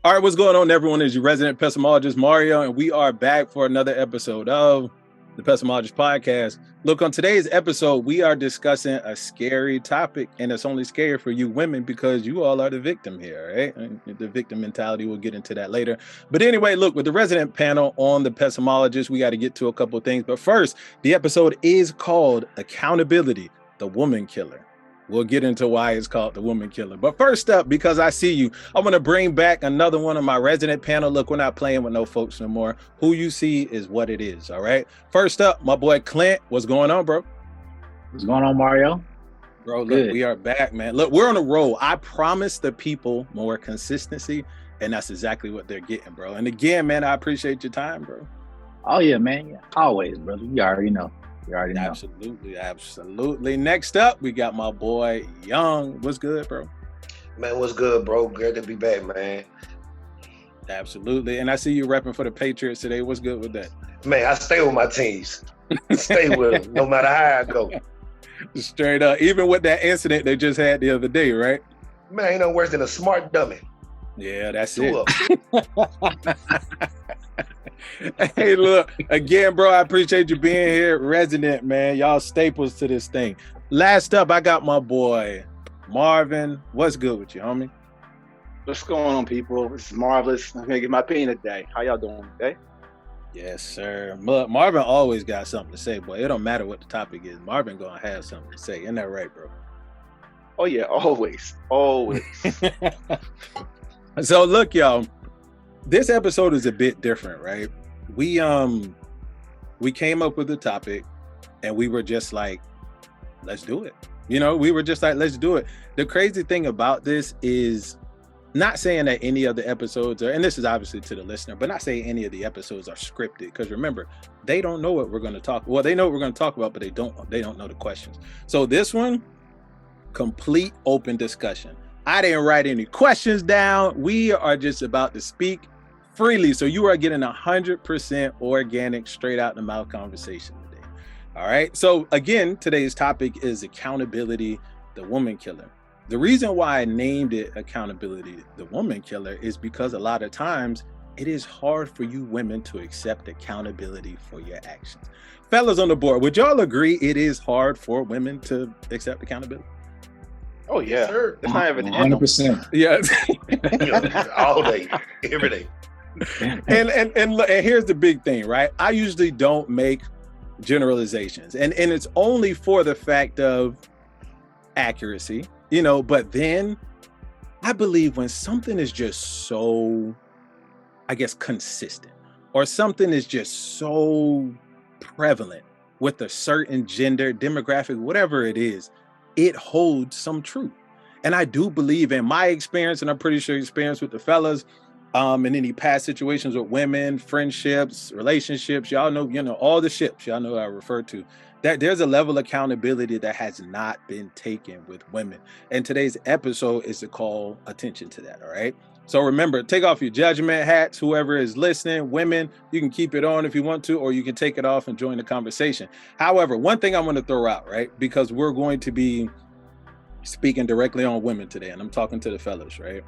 All right, what's going on, everyone? Is your resident pessimologist, Mario, and we are back for another episode of the Pessimologist Podcast. Look, on today's episode, we are discussing a scary topic, and it's only scary for you women because you all are the victim here, right? And the victim mentality, we'll get into that later. But anyway, look, with the resident panel on the Pessimologist, we got to get to a couple of things. But first, the episode is called Accountability, the Woman Killer. We'll get into why it's called the Woman Killer. But first up, because I see you, I want to bring back another one of my resident panel. Look, we're not playing with no folks no more. Who you see is what it is, all right? First up, my boy Clint. What's going on, bro? What's going on, Mario? Bro, look, we are back, man. Look, we're on a roll. I promised the people more consistency, and that's exactly what they're getting, bro. And again, man, I appreciate your time, bro. Oh, yeah, man. Yeah. Always, brother. You already know. Absolutely. Next up, we got my boy Young. What's good, bro? Man, what's good, bro? Good to be back, man. Absolutely. And I see you repping for the Patriots today. What's good with that? Man, I stay with my teams. Stay with them, no matter how I go. Straight up. Even with that incident they just had the other day, right? Man, ain't no worse than a smart dummy. Yeah, that's it. Hey, look, again, bro, I appreciate you being here. Resident, man. Y'all staples to this thing. Last up, I got my boy, Marvin. What's good with you, homie? What's going on, people? This is Marvelous. I'm going to get my opinion today. How y'all doing today? Yes, sir. Marvin always got something to say, boy. It don't matter what the topic is. Marvin going to have something to say. Isn't that right, bro? Oh, yeah, always. So, look, y'all. This episode is a bit different, right? We came up with the topic and we were just like, let's do it. You know, we were just like, let's do it. The crazy thing about this is not saying that any of the episodes are, and this is obviously to the listener, but not saying any of the episodes are scripted, because remember, they don't know what we're going to talk. Well, they know what we're going to talk about, but they don't know the questions. So this one, complete open discussion. I didn't write any questions down. We are just about to speak freely. So you are getting 100% organic, straight out the mouth conversation today. All right. So again, today's topic is accountability, the woman killer. The reason why I named it accountability, the woman killer, is because a lot of times it is hard for you women to accept accountability for your actions. Fellas on the board, would y'all agree it is hard for women to accept accountability? Oh, yeah. Sure. It's not even 100%. Yeah. All day, every day. And here's the big thing, right? I usually don't make generalizations, and it's only for the fact of accuracy, you know, but then I believe when something is just so, I guess, consistent, or something is just so prevalent with a certain gender, demographic, whatever it is, it holds some truth. And I do believe, in my experience, and I'm pretty sure experience with the fellas, in any past situations with women, friendships, relationships, y'all know, all the ships, y'all know I refer to, that there's a level of accountability that has not been taken with women. And today's episode is to call attention to that, all right? So remember, take off your judgment hats, whoever is listening. Women, you can keep it on if you want to, or you can take it off and join the conversation. However, one thing I'm going to throw out, right? Because we're going to be speaking directly on women today, and I'm talking to the fellas, right?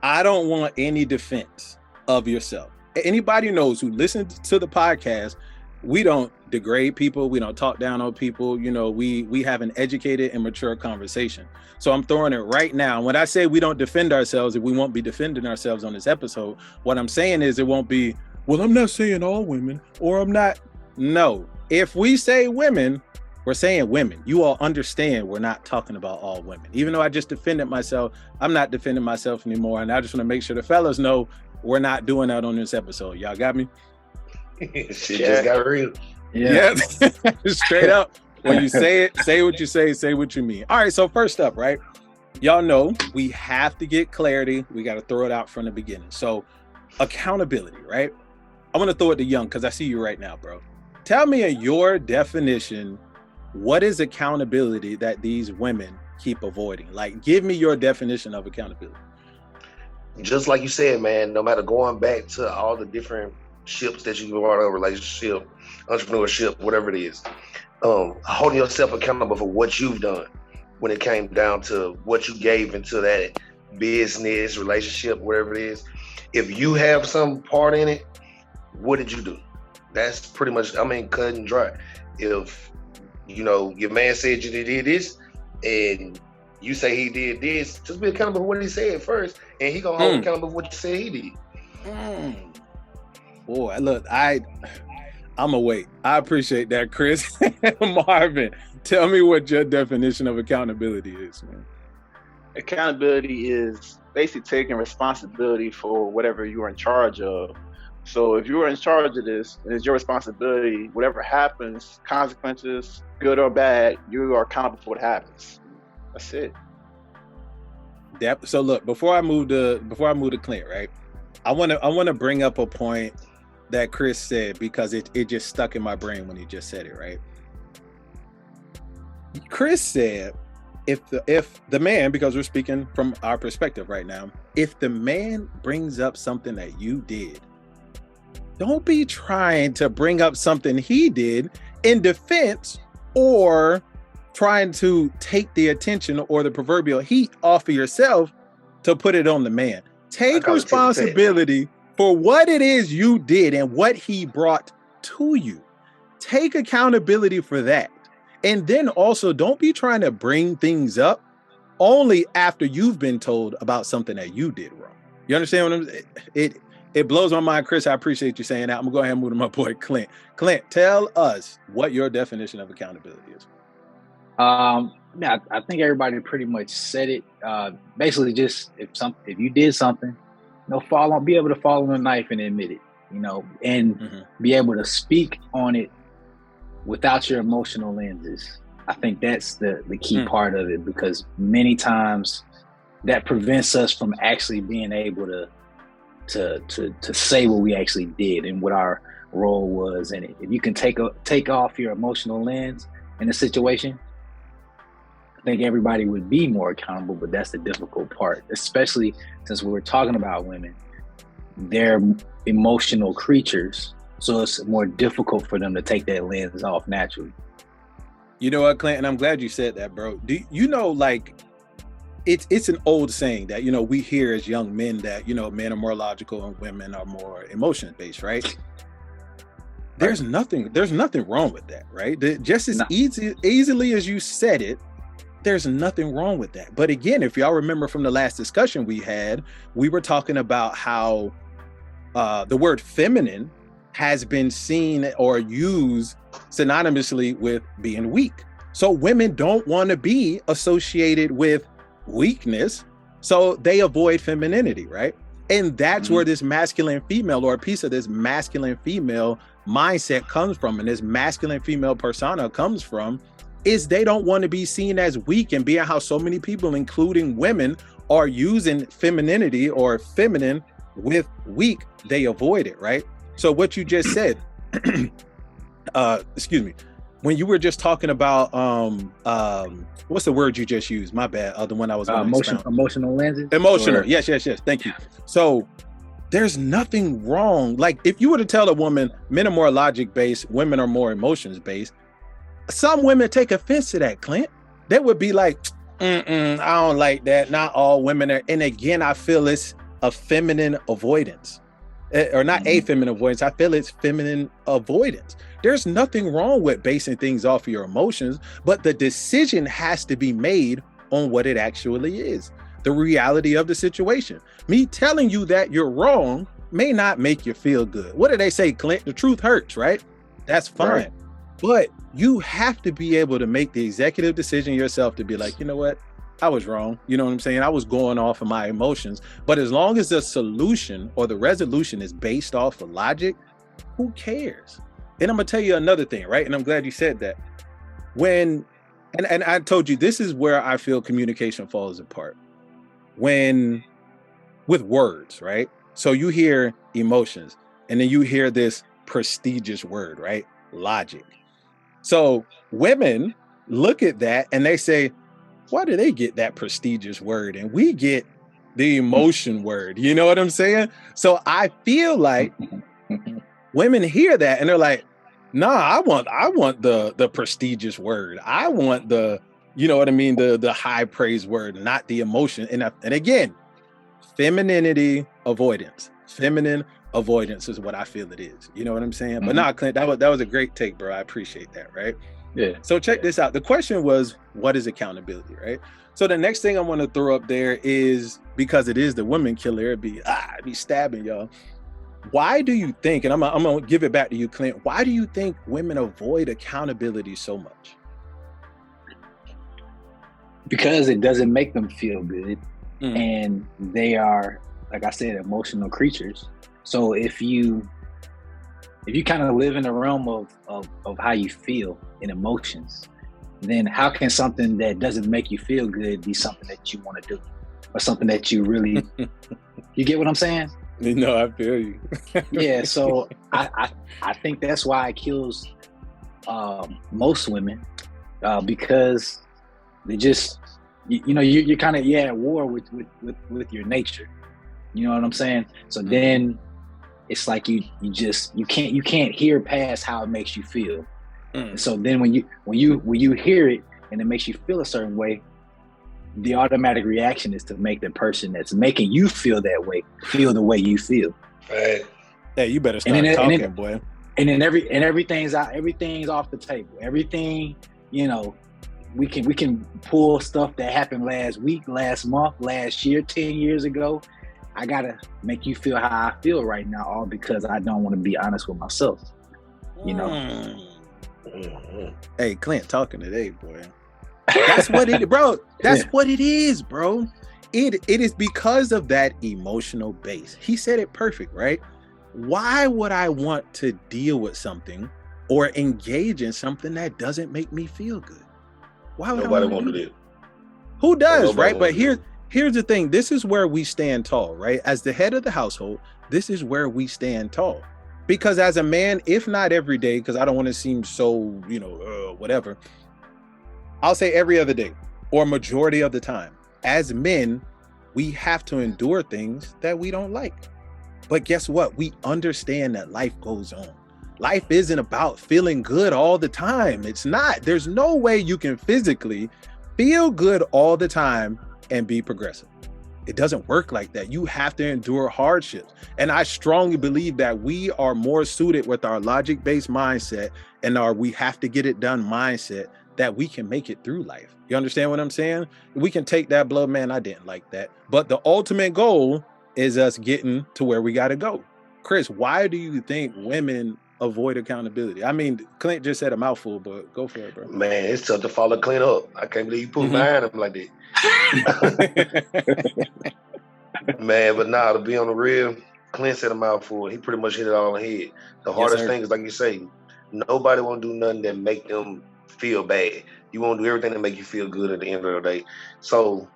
I don't want any defense of yourself. Anybody knows who listens to the podcast, we don't degrade people. We don't talk down on people. You know, we have an educated and mature conversation. So I'm throwing it right now. When I say we don't defend ourselves, and we won't be defending ourselves on this episode, what I'm saying is it won't be, well, I'm not saying all women, or I'm not. No, if we say women, we're saying women. You all understand we're not talking about all women. Even though I just defended myself, I'm not defending myself anymore. And I just want to make sure the fellas know we're not doing that on this episode. Y'all got me? Shit just got real. Yeah. Straight up. When you say it, say what you say what you mean. All right, so first up, right? Y'all know we have to get clarity. We got to throw it out from the beginning. So accountability, right? I want to throw it to Young because I see you right now, bro. Tell me in your definition, what is accountability that these women keep avoiding? Like, give me your definition of accountability. Just like you said, man, no matter going back to all the different ships that you go on, a relationship, entrepreneurship, whatever it is, holding yourself accountable for what you've done when it came down to what you gave into that business, relationship, whatever it is, if you have some part in it, what did you do? That's pretty much, I mean, cut and dry. If, you know, your man said you did this and you say he did this, just be accountable for what he said first, and he gonna hold accountable for what you said he did. Boy, look, I'm awake. I appreciate that, Chris. Marvin, tell me what your definition of accountability is, man. Accountability is basically taking responsibility for whatever you're in charge of. So if you're in charge of this, and it's your responsibility, whatever happens, consequences, good or bad, you are accountable for what happens. That's it. So look, before I move to Clint, right? I want to bring up a point that Chris said, because it just stuck in my brain when he just said it, right? Chris said, if the man, because we're speaking from our perspective right now, if the man brings up something that you did, don't be trying to bring up something he did in defense or trying to take the attention or the proverbial heat off of yourself to put it on the man. Take responsibility for what it is you did and what he brought to you. Take accountability for that. And then also, don't be trying to bring things up only after you've been told about something that you did wrong. You understand what I'm saying? It blows my mind, Chris. I appreciate you saying that. I'm gonna go ahead and move to my boy Clint. Clint, tell us what your definition of accountability is. Yeah, I think everybody pretty much said it. Basically, just if you did something, be able to fall on the knife and admit it, and be able to speak on it without your emotional lenses. I think that's the key part of it, because many times that prevents us from actually being able to say what we actually did and what our role was in it. If you can take off your emotional lens in a situation, I think everybody would be more accountable, but that's the difficult part, especially since we're talking about women. They're emotional creatures, so it's more difficult for them to take that lens off naturally. You know what, Clint? And I'm glad you said that, bro. Do you know, like, it's an old saying that, we hear as young men that, men are more logical and women are more emotion-based, right? There's nothing wrong with that, right? Just as easily as you said it, there's nothing wrong with that. But again, if y'all remember from the last discussion we had, we were talking about how the word feminine has been seen or used synonymously with being weak. So women don't want to be associated with weakness, so they avoid femininity, right? And that's where this masculine female, or a piece of this masculine female mindset comes from, and this masculine female persona comes from, is they don't want to be seen as weak, and being how so many people, including women, are using femininity or feminine with weak, they avoid it, right? So what you just said, excuse me, when you were just talking about, what's the word you just used? My bad. The one I was emotional lenses. Emotional. Yes. Thank you. So there's nothing wrong. Like, if you were to tell a woman, men are more logic based, women are more emotions based, some women take offense to that, Clint. They would be like, I don't like that. Not all women are. And again, I feel it's a feminine avoidance, or not a feminine avoidance. I feel it's feminine avoidance. There's nothing wrong with basing things off of your emotions, but the decision has to be made on what it actually is, the reality of the situation. Me telling you that you're wrong may not make you feel good. What do they say, Clint? The truth hurts, right? That's fine. Right. But you have to be able to make the executive decision yourself to be like, you know what? I was wrong. You know what I'm saying? I was going off of my emotions. But as long as the solution or the resolution is based off of logic, who cares? And I'm going to tell you another thing, right? And I'm glad you said that. And I told you, this is where I feel communication falls apart. With words, right? So you hear emotions, and then you hear this prestigious word, right? Logic. So women look at that and they say, why do they get that prestigious word and we get the emotion word? You know what I'm saying? So I feel like women hear that and they're like, nah, I want the prestigious word. I want the, you know what I mean? The high praise word, not the emotion. And again, femininity avoidance. Feminine avoidance is what I feel it is. You know what I'm saying? But nah, Clint, that was a great take, bro. I appreciate that, right? Yeah. So check this out. The question was, what is accountability, right? So the next thing I want to throw up there is, because it is the women killer, it'd be stabbing y'all. Why do you think, and I'm gonna give it back to you, Clint, why do you think women avoid accountability so much? Because it doesn't make them feel good. And they are, like I said, emotional creatures. So if you kind of live in the realm of how you feel and emotions, then how can something that doesn't make you feel good be something that you want to do, or something that you really, you get what I'm saying? No, I feel you. Yeah, so I think that's why it kills most women, because they just, you're kind of at war with your nature. You know what I'm saying? So then it's like you can't hear past how it makes you feel. And so then when you hear it and it makes you feel a certain way, the automatic reaction is to make the person that's making you feel that way feel the way you feel. Right. Hey, you better start talking, boy. And then everything's off the table. Everything, we can pull stuff that happened last week, last month, last year, 10 years ago. I gotta make you feel how I feel right now, all because I don't want to be honest with myself. Hey, Clint talking today, boy. That's what it, bro. That's what it is, bro. It is because of that emotional base. He said it perfect, right? Why would I want to deal with something or engage in something that doesn't make me feel good? Why would nobody want to do that? Who does, right? But here's the thing. This is where we stand tall, right? As the head of the household, this is where we stand tall. Because as a man, if not every day, because I don't want to seem so, whatever, I'll say every other day or majority of the time. As men, we have to endure things that we don't like. But guess what? We understand that life goes on. Life isn't about feeling good all the time. It's not. There's no way you can physically feel good all the time and be progressive. It doesn't work like that. You have to endure hardships. And I strongly believe that we are more suited with our logic-based mindset and our we have to get it done mindset that we can make it through life. You understand what I'm saying? We can take that blow, man, I didn't like that. But the ultimate goal is us getting to where we got to go. Chris, why do you think women avoid accountability? I mean, Clint just said a mouthful, but go for it, bro. Man, it's tough to follow Clint up. I can't believe you put behind him like that. Man, but nah, to be on the real, Clint said a mouthful. He pretty much hit it all on the head. The hardest thing is, like you say, nobody want to do nothing that make them feel bad. You want to do everything to make you feel good at the end of the day. So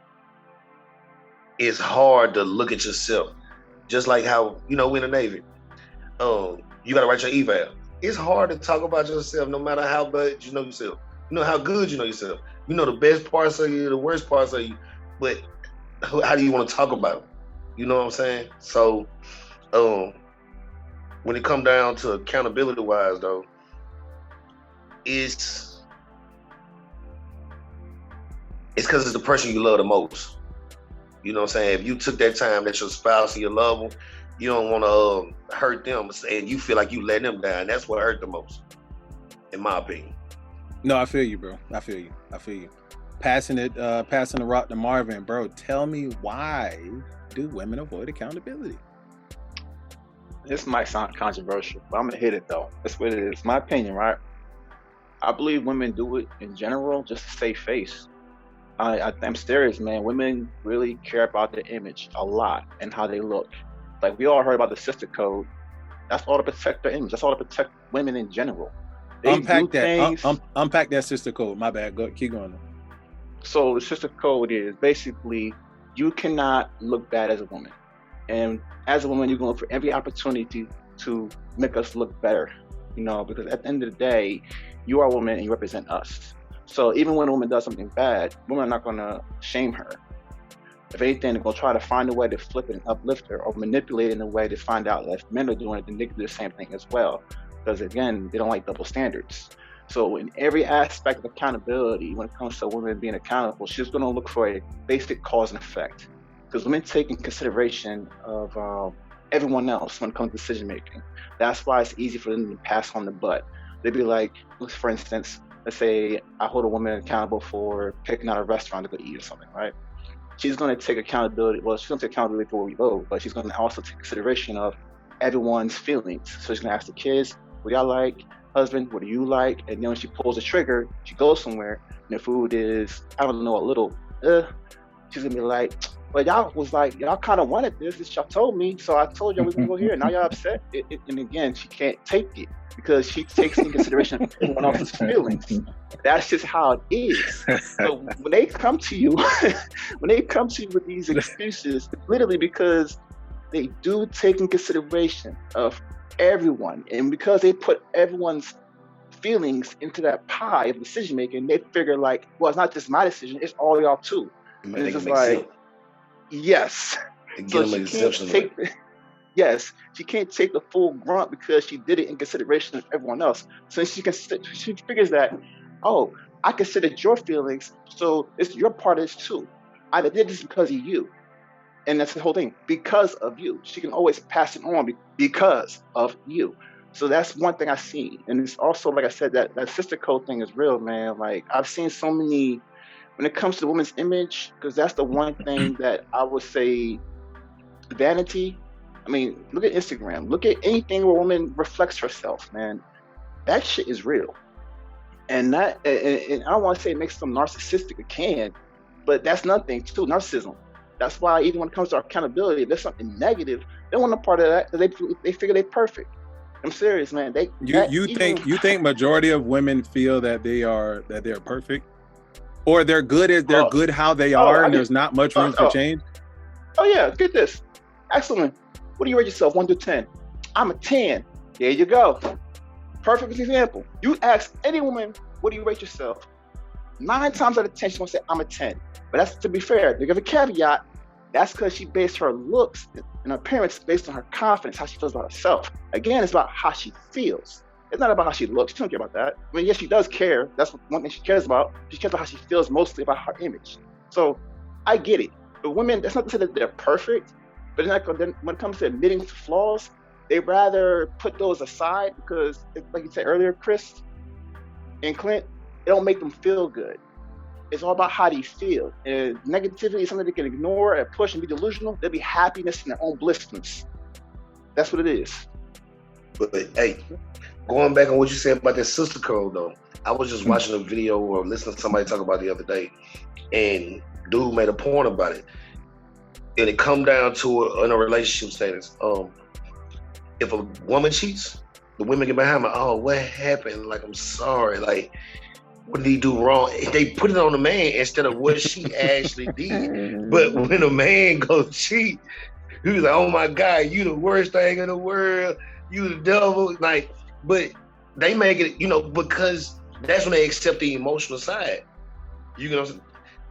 it's hard to look at yourself. Just like how, we in the Navy, you got to write your eval. It's hard to talk about yourself no matter how bad you know yourself. You know how good you know yourself. You know the best parts of you, the worst parts of you, but how do you want to talk about them? You know what I'm saying? So when it come down to accountability wise though, it's because it's the person you love the most. You know what I'm saying? If you took that time that your spouse and your loved one, you don't want to hurt them, and you feel like you letting them down. That's what hurt the most, in my opinion. No, I feel you, bro. I feel you. Passing the rock to Marvin, bro. Tell me, why do women avoid accountability? This might sound controversial, but I'm gonna hit it though. That's what it is. My opinion, right? I believe women do it in general just to save face. I'm serious, man. Women really care about their image a lot and how they look. Like, we all heard about the sister code. That's all to protect their image. That's all to protect women in general. They unpack that. Unpack that sister code. My bad. Keep going. So the sister code is basically, you cannot look bad as a woman. And as a woman, you're going for every opportunity to make us look better, because at the end of the day, you are a woman and you represent us. So even when a woman does something bad, women are not going to shame her. If anything, they're going to try to find a way to flip it and uplift her, or manipulate it in a way to find out that if men are doing it, then they can do the same thing as well. Because again, they don't like double standards. So in every aspect of accountability, when it comes to women being accountable, she's going to look for a basic cause and effect. because women take in consideration of everyone else when it comes to decision making. That's why it's easy for them to pass on the butt. They'd be like, for instance, let's say I hold a woman accountable for picking out a restaurant to go eat or something, right? She's going to take accountability. Well, she's going to take accountability for where we go, but she's going to also take consideration of everyone's feelings. So she's going to ask the kids, what do y'all like? Husband, what do you like? And then when she pulls the trigger, she goes somewhere, and the food is, I don't know, a little, she's going to be like, well, y'all was like, y'all kind of wanted this y'all told me, so I told y'all we was going to go here, and now y'all upset. And again, she can't take it because she takes into consideration everyone else's feelings. That's just how it is. So when they come to you, with these excuses, literally because they do take in consideration of everyone, and because they put everyone's feelings into that pie of decision making, they figure like, well, it's not just my decision, it's all y'all too. And it's just like, yes. So she can't take the full grunt because she did it in consideration of everyone else. So she figures that, oh, I considered your feelings, so it's your part of this too. I did this because of you. And that's the whole thing, because of you. She can always pass it on because of you. So that's one thing I've seen. And it's also, like I said, that sister code thing is real, man. Like, I've seen so many, when it comes to the woman's image, because that's the one thing that I would say, vanity. I mean, look at Instagram. Look at anything where a woman reflects herself, man. That shit is real. And I don't want to say it makes them narcissistic, it can, but that's nothing too, narcissism. That's why even when it comes to accountability, if there's something negative, they want a part of that because they figure they're perfect. I'm serious, man. You think majority of women feel that they're perfect, or they're good how they are, and there's not much room for change? Oh yeah, get this. Excellent. What do you rate yourself 1 to 10? I'm a 10. There you go. Perfect example. You ask any woman, what do you rate yourself? 9 times out of 10, she's gonna say, I'm a 10. But that's, to be fair, to give a caveat, that's because she based her looks and appearance based on her confidence, how she feels about herself. Again, it's about how she feels. It's not about how she looks. She don't care about that. I mean, yes, she does care. That's one thing she cares about. She cares about how she feels, mostly about her image. So I get it. But women, that's not to say that they're perfect, but when it comes to admitting to flaws, they rather put those aside because, like you said earlier, Chris and Clint, it don't make them feel good. It's all about how they feel. And negativity is something they can ignore and push and be delusional. There'll be happiness in their own blissfulness. That's what it is. But hey, going back on what you said about that sister code though, I was just watching a video or listening to somebody talk about it the other day, and dude made a point about it. And it come down to in a relationship status. If a woman cheats, the women get behind me, oh, what happened? Like, I'm sorry. Like, what did he do wrong? They put it on the man instead of what she actually did. But when a man goes cheat, he was like, oh my God, you the worst thing in the world. You the devil. Like, but they make it, because that's when they accept the emotional side.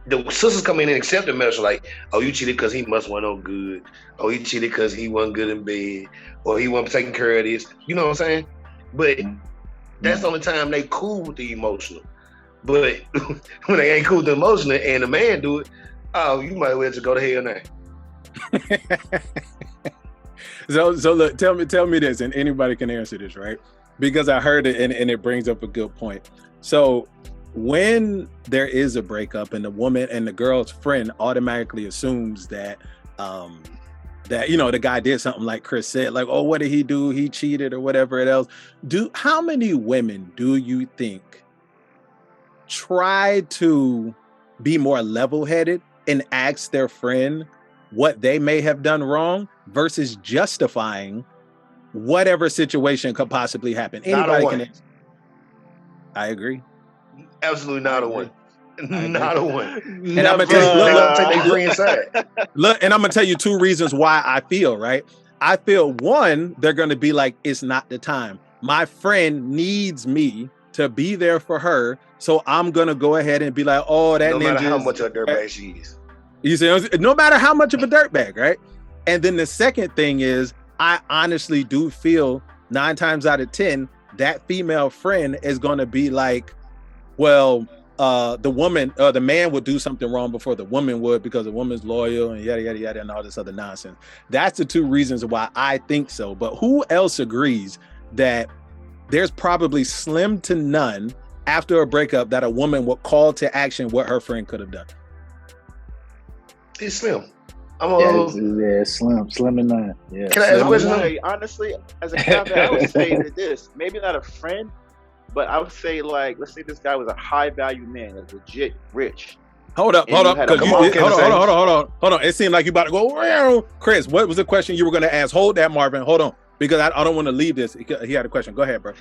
The sisters come in and accept the message like, oh, you cheated because he must want no good. Oh, he cheated because he wasn't good in bed. Or he wasn't taking care of this. You know what I'm saying? But that's the only time they cool with the emotional. But when they ain't cool with the emotional and the man do it, oh, you might well just go to hell now. So look, tell me this, and anybody can answer this, right? Because I heard it and it brings up a good point. So when there is a breakup and the woman and the girl's friend automatically assumes that the guy did something like Chris said, like, oh, what did he do? He cheated or whatever else. How many women do you think try to be more level-headed and ask their friend what they may have done wrong versus justifying whatever situation could possibly happen? Anybody can answer. I agree. Absolutely not a one. Not a one. And I'm gonna tell you, look, and I'm gonna tell you 2 reasons why I feel, right? I feel, one, they're gonna be like, it's not the time. My friend needs me to be there for her, so I'm gonna go ahead and be like, oh, that no ninja. matter how much of a dirtbag she is. You see, no matter how much of a dirtbag, right? And then the second thing is, I honestly do feel 9 times out of 10, that female friend is gonna be like, well, the woman, the man would do something wrong before the woman would because the woman's loyal and yada yada yada and all this other nonsense. That's the two reasons why I think so. But who else agrees that there's probably slim to none after a breakup that a woman would call to action what her friend could have done? It's slim. Slim and none. Yeah. Can I ask a question? Honestly, as a caveat, I would say that this, maybe not a friend, but I would say, like, let's say this guy was a high value man, that's legit rich. Hold on. Hold on. It seemed like you about to go. Chris, what was the question you were going to ask? Hold that, Marvin. Hold on, because I don't want to leave this. He had a question. Go ahead, bro.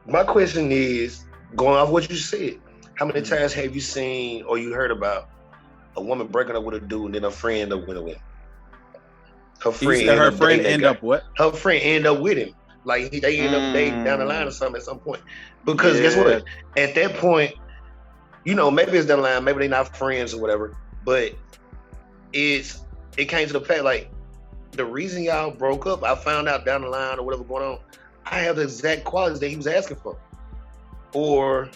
My question is, going off what you said, how many times have you seen or you heard about a woman breaking up with a dude and then a friend went away? Her friend end up what? Her friend end up with him. Like they end up dating down the line or something at some point. Because guess what? At that point, you know, maybe it's down the line, maybe they're not friends or whatever, but it came to the fact, like, the reason y'all broke up, I found out down the line or whatever going on, I have the exact qualities that he was asking for. Or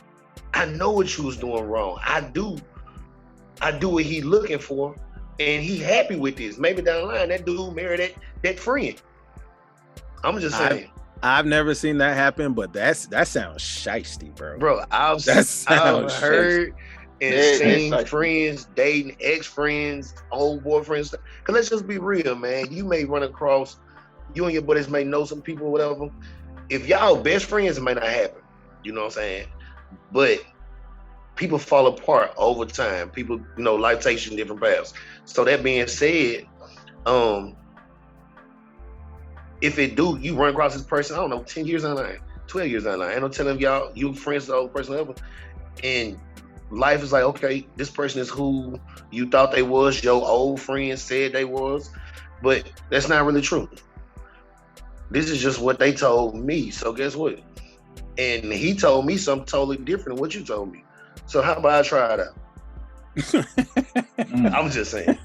I know what you was doing wrong. I do what he looking for, and he happy with this. Maybe down the line, that dude married that friend. I'm just saying. I've never seen that happen, but that sounds shiesty, bro. Bro, I've heard and seen friends dating ex-friends, old boyfriends. Cause let's just be real, man. You may run across, you and your buddies may know some people, whatever. If y'all best friends, it may not happen. You know what I'm saying? But people fall apart over time. People, you know, life takes you in different paths. So that being said, if it do, you run across this person, I don't know, 10 years down the line, 12 years down the line. Ain't no telling y'all, you friends with the old person ever. And life is like, okay, this person is who you thought they was, your old friend said they was, but that's not really true. This is just what they told me. So guess what? And he told me something totally different than what you told me. So how about I try it out? I'm just saying.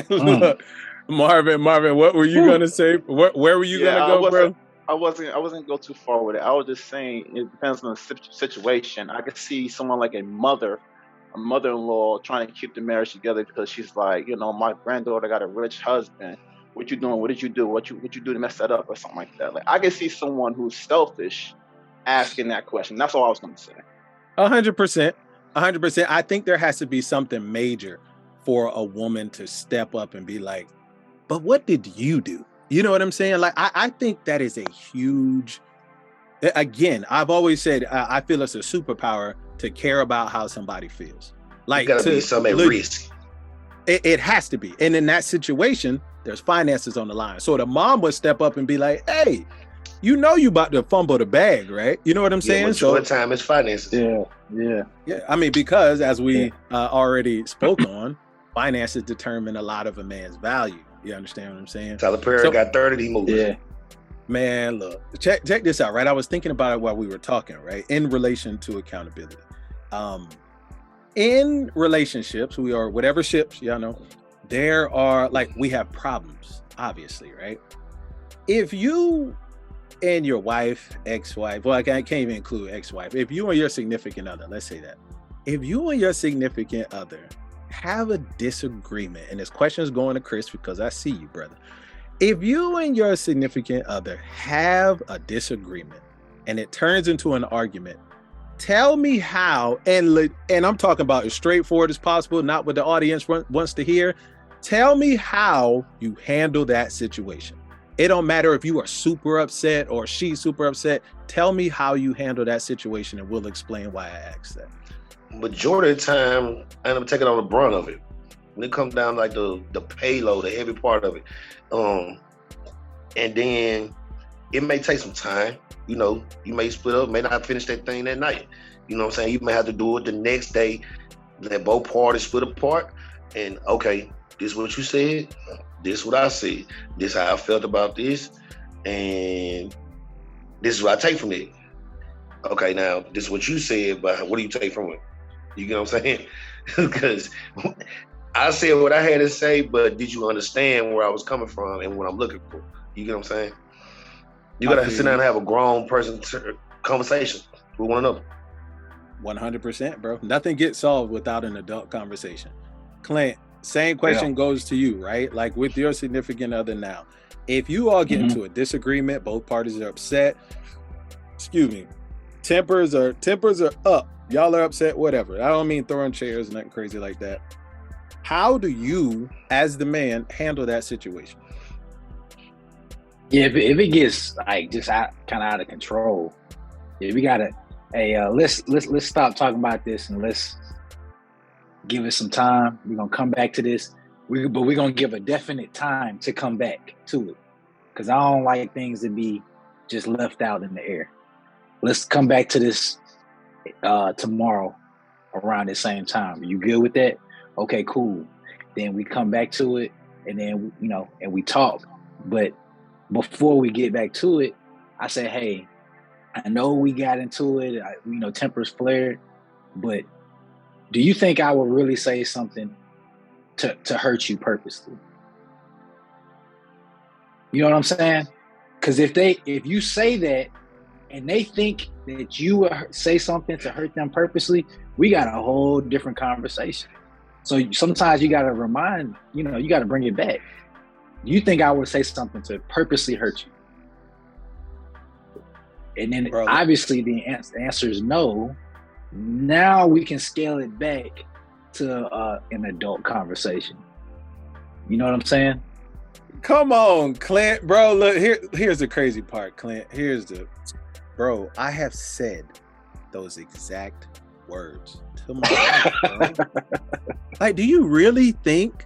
Look, Marvin, what were you gonna say? Where were you gonna go, bro? I wasn't gonna go too far with it. I was just saying it depends on the situation. I could see someone like a mother-in-law trying to keep the marriage together because she's like, you know, my granddaughter got a rich husband. What you doing? What did you do? What you do to mess that up or something like that? Like I could see someone who's selfish asking that question. That's all I was gonna say. 100%. I think there has to be something major for a woman to step up and be like, but what did you do? You know what I'm saying? Like, I think that is a huge, again, I've always said, I feel it's a superpower to care about how somebody feels. Like, gotta be some at risk. It has to be. And in that situation, there's finances on the line. So the mom would step up and be like, hey, you know you about to fumble the bag, right? You know what I'm saying? So time is finances. Yeah. I mean, because as we already spoke on, finances determine a lot of a man's value. You understand what I'm saying? Tyler Perry got 30, he moved. Yeah. Man, look, check this out, right? I was thinking about it while we were talking, right? In relation to accountability. In relationships, we are whatever ships, y'all know, there are, like, we have problems, obviously, right? If you and your wife, ex-wife, well, I can't even include ex-wife. If you and your significant other, let's say that. If you and your significant other have a disagreement, and this question is going to Chris because I see you, brother. If you and your significant other have a disagreement and it turns into an argument, tell me how, and I'm talking about as straightforward as possible, not what the audience wants to hear. Tell me how you handle that situation. It don't matter if you are super upset or she's super upset. Tell me how you handle that situation and we'll explain why I asked that. Majority of the time, I end up taking on the brunt of it. When it comes down like the payload, the heavy part of it. And then it may take some time. You know, you may split up, may not finish that thing that night. You know what I'm saying? You may have to do it the next day, let both parties split apart. And okay, this is what you said, this is what I said, this is how I felt about this, and this is what I take from it. Okay, now this is what you said, but what do you take from it? You get what I'm saying? Because I said what I had to say, but did you understand where I was coming from and what I'm looking for? You get what I'm saying? You gotta sit down and have a grown person conversation with one another. 100%, bro. Nothing gets solved without an adult conversation. Clint, same question goes to you, right? Like with your significant other now. If you all get into a disagreement, both parties are upset, excuse me, tempers are up, y'all are upset, whatever. I don't mean throwing chairs, nothing crazy like that. How do you, as the man, handle that situation? Yeah, if it gets like just kind of out of control, yeah, we gotta. Hey, let's stop talking about this and let's give it some time. We're gonna come back to this, but we're gonna give a definite time to come back to it, because I don't like things to be just left out in the air. Let's come back to this tomorrow around the same time. Are you good with that? Okay, cool. Then we come back to it, and then and we talk. But before we get back to it, I say, hey, I know we got into it. Tempers flared, but do you think I would really say something to hurt you purposely? You know what I'm saying? Because if you say that and they think that you would say something to hurt them purposely, we got a whole different conversation. So sometimes you got to remind, you got to bring it back. You think I would say something to purposely hurt you? And then obviously the answer is no. Now we can scale it back to an adult conversation. You know what I'm saying? Come on, Clint, bro. Look, here's the crazy part, Clint. Bro, I have said those exact words to my wife, bro. Like, do you really think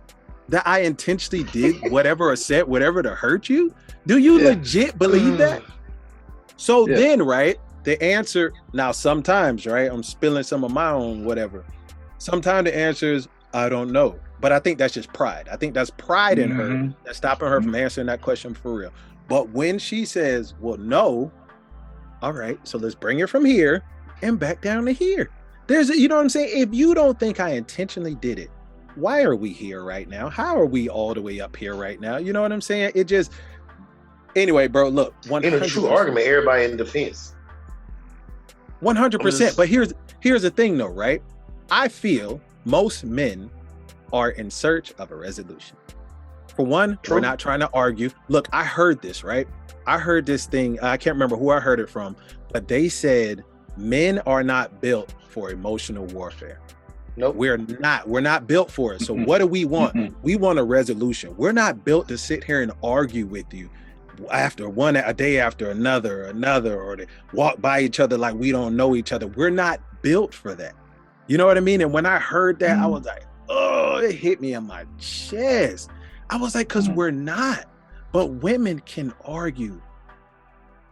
that I intentionally did whatever or said whatever to hurt you? Do you legit believe that? So then, right, the answer, now sometimes, right, I'm spilling some of my own whatever. Sometimes the answer is, I don't know. But I think that's just pride. I think that's pride in her that's stopping her from answering that question for real. But when she says, well, no, all right, so let's bring it from here and back down to here. You know what I'm saying? If you don't think I intentionally did it, why are we here right now? How are we all the way up here right now? You know what I'm saying? It just, anyway, bro, look. 100%. In a true argument, everybody in defense. 100%. But here's the thing though, right? I feel most men are in search of a resolution. For one, we're not trying to argue. Look, I heard this, right? I heard this thing. I can't remember who I heard it from, but they said men are not built for emotional warfare. Nope. We're not built for it. So what do we want? We want a resolution. We're not built to sit here and argue with you after a day after another, or to walk by each other like we don't know each other. We're not built for that. You know what I mean? And when I heard that, I was like, oh, it hit me in my chest. I was like, because we're not. But women can argue.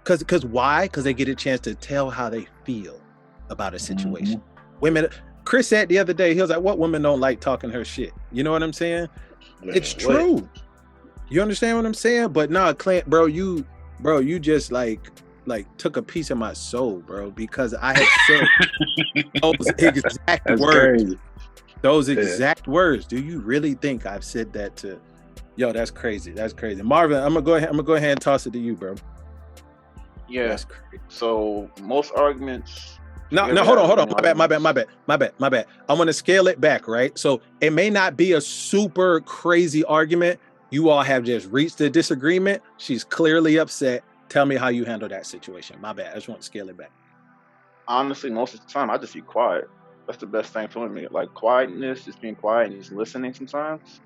Because why? Because they get a chance to tell how they feel about a situation. Women, Chris said the other day, he was like, what women don't like talking her shit? You know what I'm saying? Man, it's true. You understand what I'm saying? But nah, Clint, bro, you just like took a piece of my soul, bro, because I had said those exact words. Crazy. Those exact words. Do you really think I've said that to? Yo, that's crazy. That's crazy. Marvin, I'm gonna go ahead and toss it to you, bro. Yeah. That's crazy. So most arguments. No, hold on. My bad. I'm gonna scale it back, right? So it may not be a super crazy argument. You all have just reached a disagreement. She's clearly upset. Tell me how you handle that situation. My bad. I just want to scale it back. Honestly, most of the time, I just be quiet. That's the best thing for me. Like quietness, just being quiet and just listening sometimes,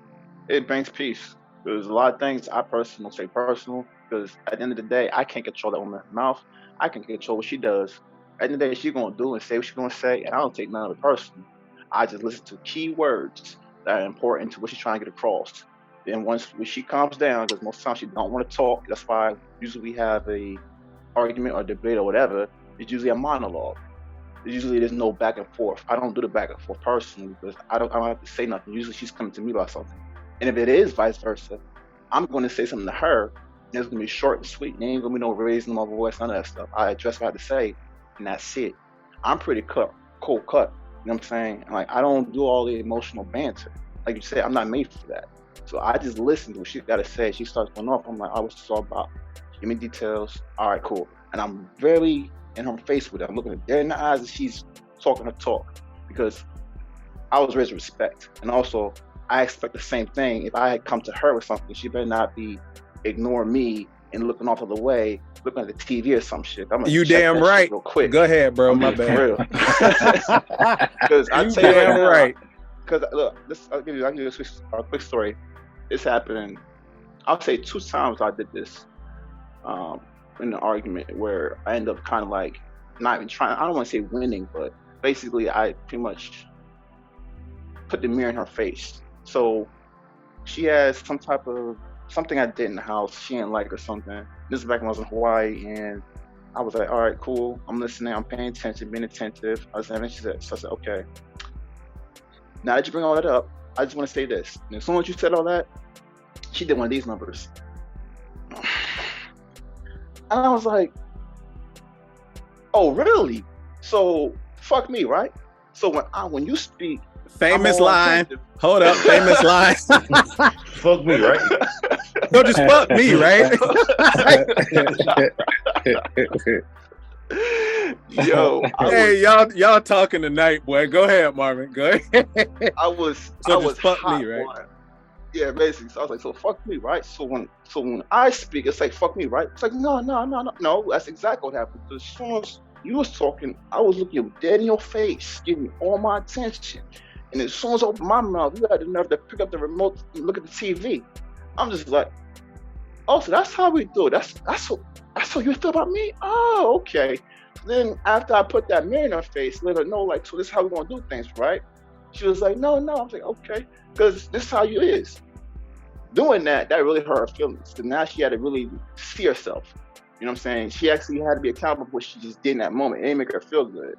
it brings peace. There's a lot of things I personally don't say personal, because at the end of the day, I can't control that woman's mouth. I can control what she does. At the end of the day, she's going to do and say what she's going to say, and I don't take none of it personal. I just listen to key words that are important to what she's trying to get across. Then when she calms down, because most times she don't want to talk, that's why usually we have a argument or debate or whatever, it's usually a monologue. Usually there's no back and forth. I don't do the back and forth personally, because I don't have to say nothing. Usually she's coming to me about something. And if it is vice versa, I'm going to say something to her, and it's going to be short and sweet. There ain't going to be no raising my voice, none of that stuff. I address what I have to say, and that's it. I'm pretty cold cut. You know what I'm saying? And I don't do all the emotional banter. Like you said, I'm not made for that. So I just listen to what she's got to say. She starts going off. I'm like, what's this all about? Give me details. All right, cool. And I'm very in her face with it. I'm looking at her in the eyes, and she's talking her talk, because I was raised with respect, and also I expect the same thing. If I had come to her with something, she better not be ignoring me and looking off of the way, looking at the TV or some shit. I'm You damn right. Real quick. Go ahead, bro. My bad. Because I You tell you damn right. Because look, I'll give you a quick story. This happened. I'll say 2 times I did this in an argument where I ended up kind of like not even trying. I don't want to say winning, but basically I pretty much put the mirror in her face. So she has some type of something I did in the house she didn't like or something. This is back when I was in Hawaii, and I was like, all right, cool. I'm listening. I'm paying attention, being attentive. I was having, she said, so I said, okay. Now that you bring all that up, I just want to say this. And as soon as you said all that, she did one of these numbers. And I was like, oh, really? So fuck me, right? So when you speak, famous line. Hold up, famous line. Fuck me, right? Don't just fuck me, right? Yo, y'all talking tonight, boy. Go ahead, Marvin. Go ahead. I was fuck hot, me, right? boy. Yeah, basically. So I was like, so fuck me, right? So when I speak, it's like fuck me, right? It's like no. That's exactly what happened. As soon as you was talking, I was looking you dead in your face, giving you all my attention. And as soon as I opened my mouth, you had the nerve to pick up the remote and look at the TV. I'm just like, oh, so that's how we do it. That's how you feel about me? Oh, okay. Then after I put that mirror in her face, let her know, like, so this is how we're gonna do things, right? She was like, no. I was like, okay, because this is how you is. Doing that really hurt her feelings. So now she had to really see herself. You know what I'm saying? She actually had to be accountable for what she just did in that moment. It didn't make her feel good.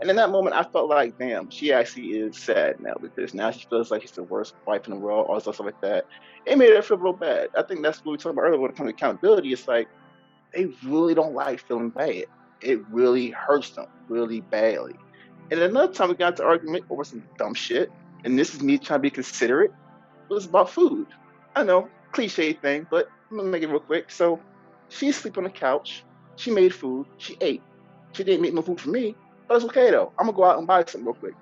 And in that moment, I felt like, damn, she actually is sad now, because now she feels like she's the worst wife in the world, all stuff like that. It made her feel real bad. I think that's what we talked about earlier when it comes to accountability. It's like, they really don't like feeling bad. It really hurts them really badly. And another time we got into argument over some dumb shit, and this is me trying to be considerate. It was about food. I know, cliche thing, but I'm gonna make it real quick. So she sleep on the couch. She made food. She ate. She didn't make no food for me, but it's okay though. I'm gonna go out and buy something real quick.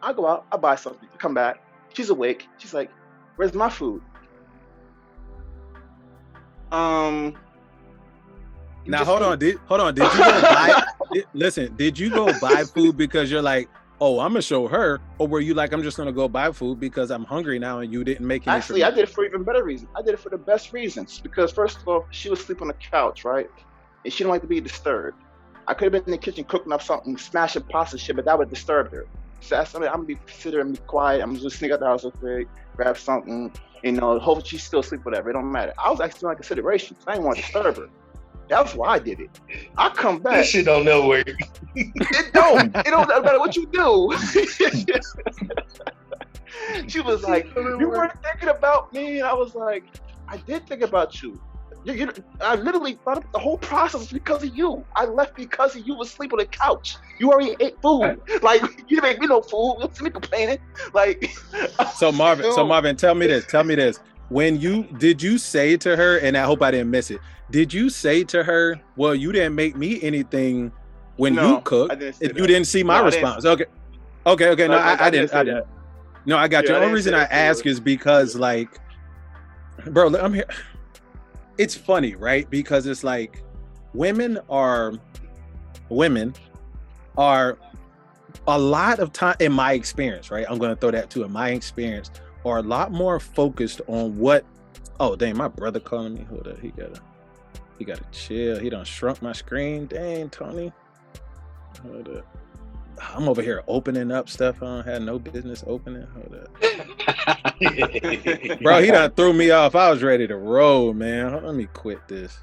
I go out, I buy something, I come back. She's awake. She's like, "Where's my food?" Now hold on. Did you go buy? Listen, did you go buy food because you're like, oh, I'm gonna show her, or were you like, I'm just gonna go buy food because I'm hungry now, and you didn't make any? Actually, I did it for even better reason. I did it for the best reasons, because first of all, she was sleeping on the couch, right, and she didn't like to be disturbed. I could have been in the kitchen cooking up something, smashing pasta shit, but that would disturb her. So I'm gonna be considerate and be quiet. I'm just sneak out the house real quick, grab something, hopefully she's still asleep, whatever. It don't matter. I was actually in consideration. I didn't want to disturb her. That's why I did it. I come back. This shit don't know where. It don't matter what you do. She was like, you weren't thinking about me. And I was like, I did think about you. I literally thought the whole process was because of you. I left because of you was asleep on the couch. You already ate food. Like, you didn't make me no food. You me complaining. Like, So Marvin, tell me this. Did you say to her, and I hope I didn't miss it, did you say to her, well, you didn't make me anything when you cooked, if you didn't see my response? Okay. No, I didn't. No, I got you. The only reason I ask is because, like, bro, I'm here. It's funny, right? Because it's like women are a lot of time, in my experience, right? I'm going to throw that too. In my experience, are a lot more focused on what. Oh, dang, my brother calling me. Hold up, he gotta chill. He done shrunk my screen. Dang, Tony. Hold up. I'm over here opening up stuff I don't have no business opening. Hold up. Bro, he done threw me off. I was ready to roll, man. Let me quit this.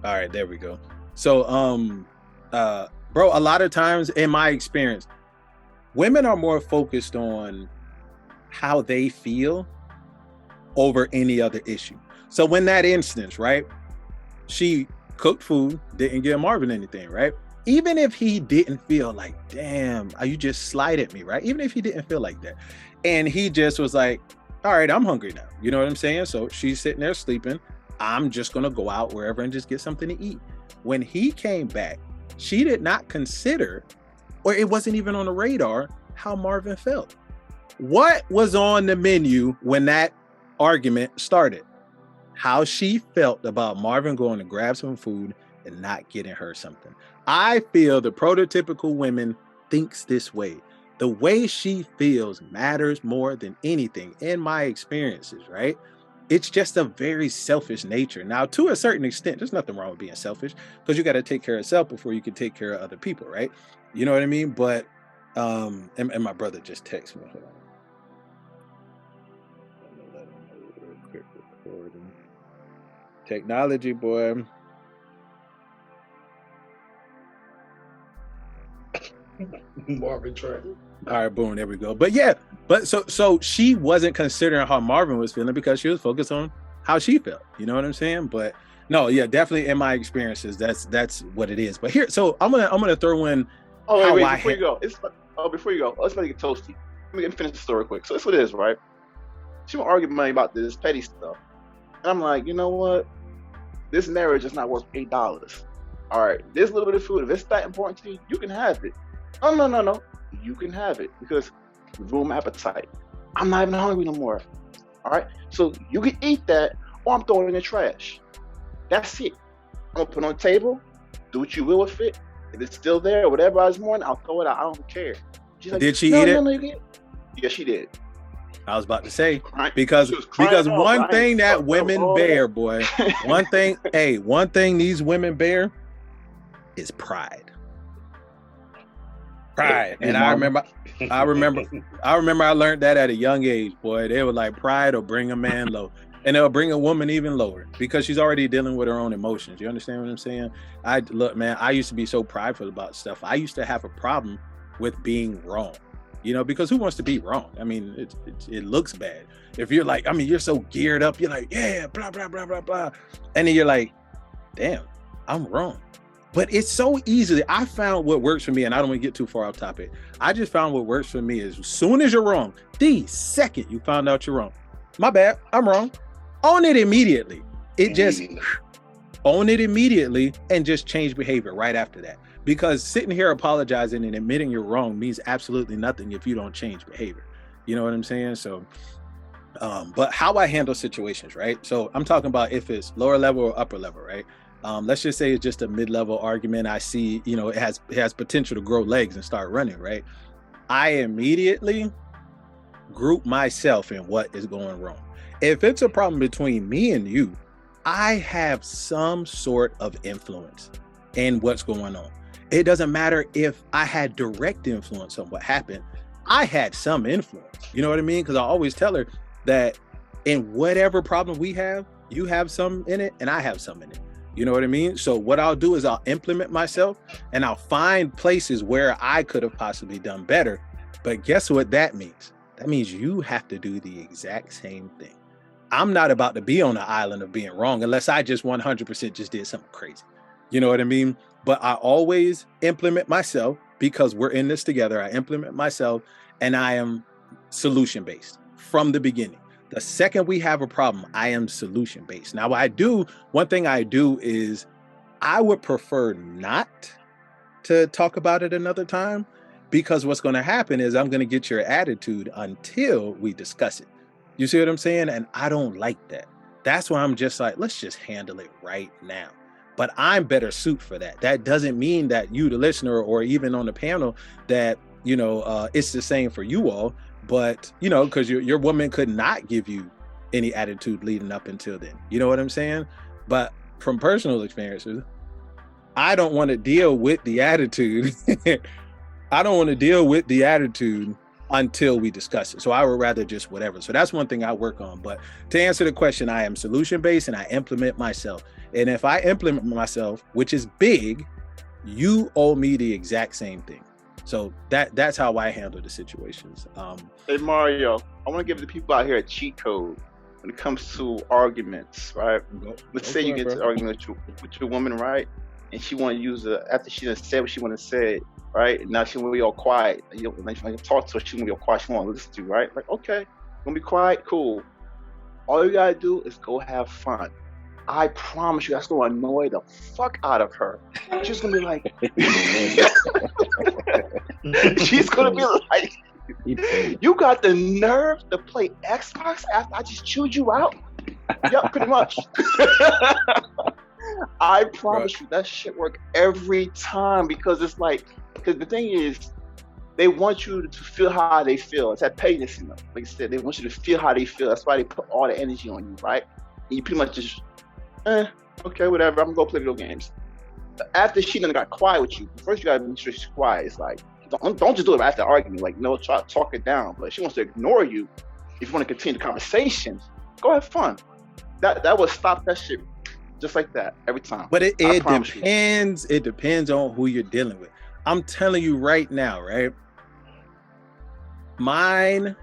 All right, there we go. So, bro, a lot of times in my experience, women are more focused on how they feel over any other issue. So when that instance, right, she cooked food, didn't give Marvin anything, right? Even if he didn't feel like, damn, you just slighted me, right? Even if he didn't feel like that. And he just was like, all right, I'm hungry now. You know what I'm saying? So she's sitting there sleeping. I'm just going to go out wherever and just get something to eat. When he came back, she did not consider, or it wasn't even on the radar, how Marvin felt. What was on the menu when that argument started? How she felt about Marvin going to grab some food and not getting her something. I feel the prototypical woman thinks this way. The way she feels matters more than anything in my experiences, right? It's just a very selfish nature. Now, to a certain extent, there's nothing wrong with being selfish because you got to take care of self before you can take care of other people, right? You know what I mean? But, and my brother just texted me. Hold on. I'm gonna let him know real quick. Recording. Technology, boy. Marvin Train. All right, boom, there we go. But yeah, so she wasn't considering how Marvin was feeling because she was focused on how she felt. You know what I'm saying? But no, yeah, definitely in my experiences, that's what it is. But here, so I'm gonna throw in. Oh wait, before you go, let's make it toasty. Let me finish the story quick. So that's what it is, right? She was arguing with me about this petty stuff, and I'm like, you know what? This marriage is not worth $8. All right, this little bit of food, if it's that important to you, you can have it. Oh, no. You can have it because room appetite. I'm not even hungry no more. All right, so you can eat that, or I'm throwing it in the trash. That's it. I'm gonna put it on the table. Do what you will with it. If it's still there, whatever I was morning, I'll throw it out. I don't care. She's like, did she eat it? No, yeah, she did. I was about to say, Right? because one thing that women bear, boy, one thing these women bear is pride. Pride. And I remember I learned that at a young age, boy. They were like, pride will bring a man low. And it'll bring a woman even lower because she's already dealing with her own emotions. You understand what I'm saying? Look, man, I used to be so prideful about stuff. I used to have a problem with being wrong, you know, because who wants to be wrong? I mean, it looks bad. If you're like, I mean, you're so geared up, you're like, yeah, blah, blah, blah, blah, blah. And then you're like, damn, I'm wrong. But it's so easily, I found what works for me, and I don't want to get too far off topic. I just found what works for me is as soon as you're wrong, the second you found out you're wrong, my bad, I'm wrong. Own it immediately. Own it immediately and just change behavior right after that. Because sitting here apologizing and admitting you're wrong means absolutely nothing if you don't change behavior. You know what I'm saying? So, but how I handle situations, right? So I'm talking about if it's lower level or upper level, right? Let's just say it's just a mid-level argument. I see, you know, it has potential to grow legs and start running, right? I immediately group myself in what is going wrong. If it's a problem between me and you, I have some sort of influence in what's going on. It doesn't matter if I had direct influence on what happened. I had some influence. You know what I mean? Because I always tell her that in whatever problem we have, you have some in it and I have some in it. You know what I mean? So what I'll do is I'll implement myself and I'll find places where I could have possibly done better. But guess what that means? That means you have to do the exact same thing. I'm not about to be on the island of being wrong unless I just 100% just did something crazy. You know what I mean? But I always implement myself because we're in this together. I implement myself and I am solution-based from the beginning. The second we have a problem, I am solution-based. Now, one thing I do is I would prefer not to talk about it another time because what's going to happen is I'm going to get your attitude until we discuss it. You see what I'm saying? And I don't like that. That's why I'm just like, let's just handle it right now. But I'm better suited for that. That doesn't mean that you, the listener, or even on the panel, that, you know, it's the same for you all. But, you know, because your woman could not give you any attitude leading up until then. You know what I'm saying? But from personal experiences, I don't want to deal with the attitude. I don't want to deal with the attitude until we discuss it. So I would rather just whatever. So that's one thing I work on. But to answer the question, I am solution-based and I implement myself. And if I implement myself, which is big, you owe me the exact same thing. So that's how I handle the situations. Hey Mario, I want to give the people out here a cheat code when it comes to arguments, right? Let's say you get to argument with your woman, right? And she want to use after she done said what she want to say, right? Now she want to be all quiet. You know, like you talk to her, she want to be all quiet. She want to listen to you, right? Like, okay, gonna be quiet, cool. All you gotta do is go have fun. I promise you, that's gonna annoy the fuck out of her. She's gonna be like, she's gonna be like, you got the nerve to play Xbox after I just chewed you out? Yep, pretty much. I promise you, that shit work every time, because it's like, because the thing is, they want you to feel how they feel. It's that pettiness, you know. Like I said, they want you to feel how they feel. That's why they put all the energy on you, right? And you pretty much just, okay, whatever. I'm gonna go play video games. After she done got quiet with you, first you gotta make sure she's quiet. It's like, don't just do it after arguing. Like, no, try to talk it down. But if she wants to ignore you, if you want to continue the conversation, go have fun. That will stop that shit just like that every time. But it depends. It depends on who you're dealing with. I'm telling you right now, right? Mine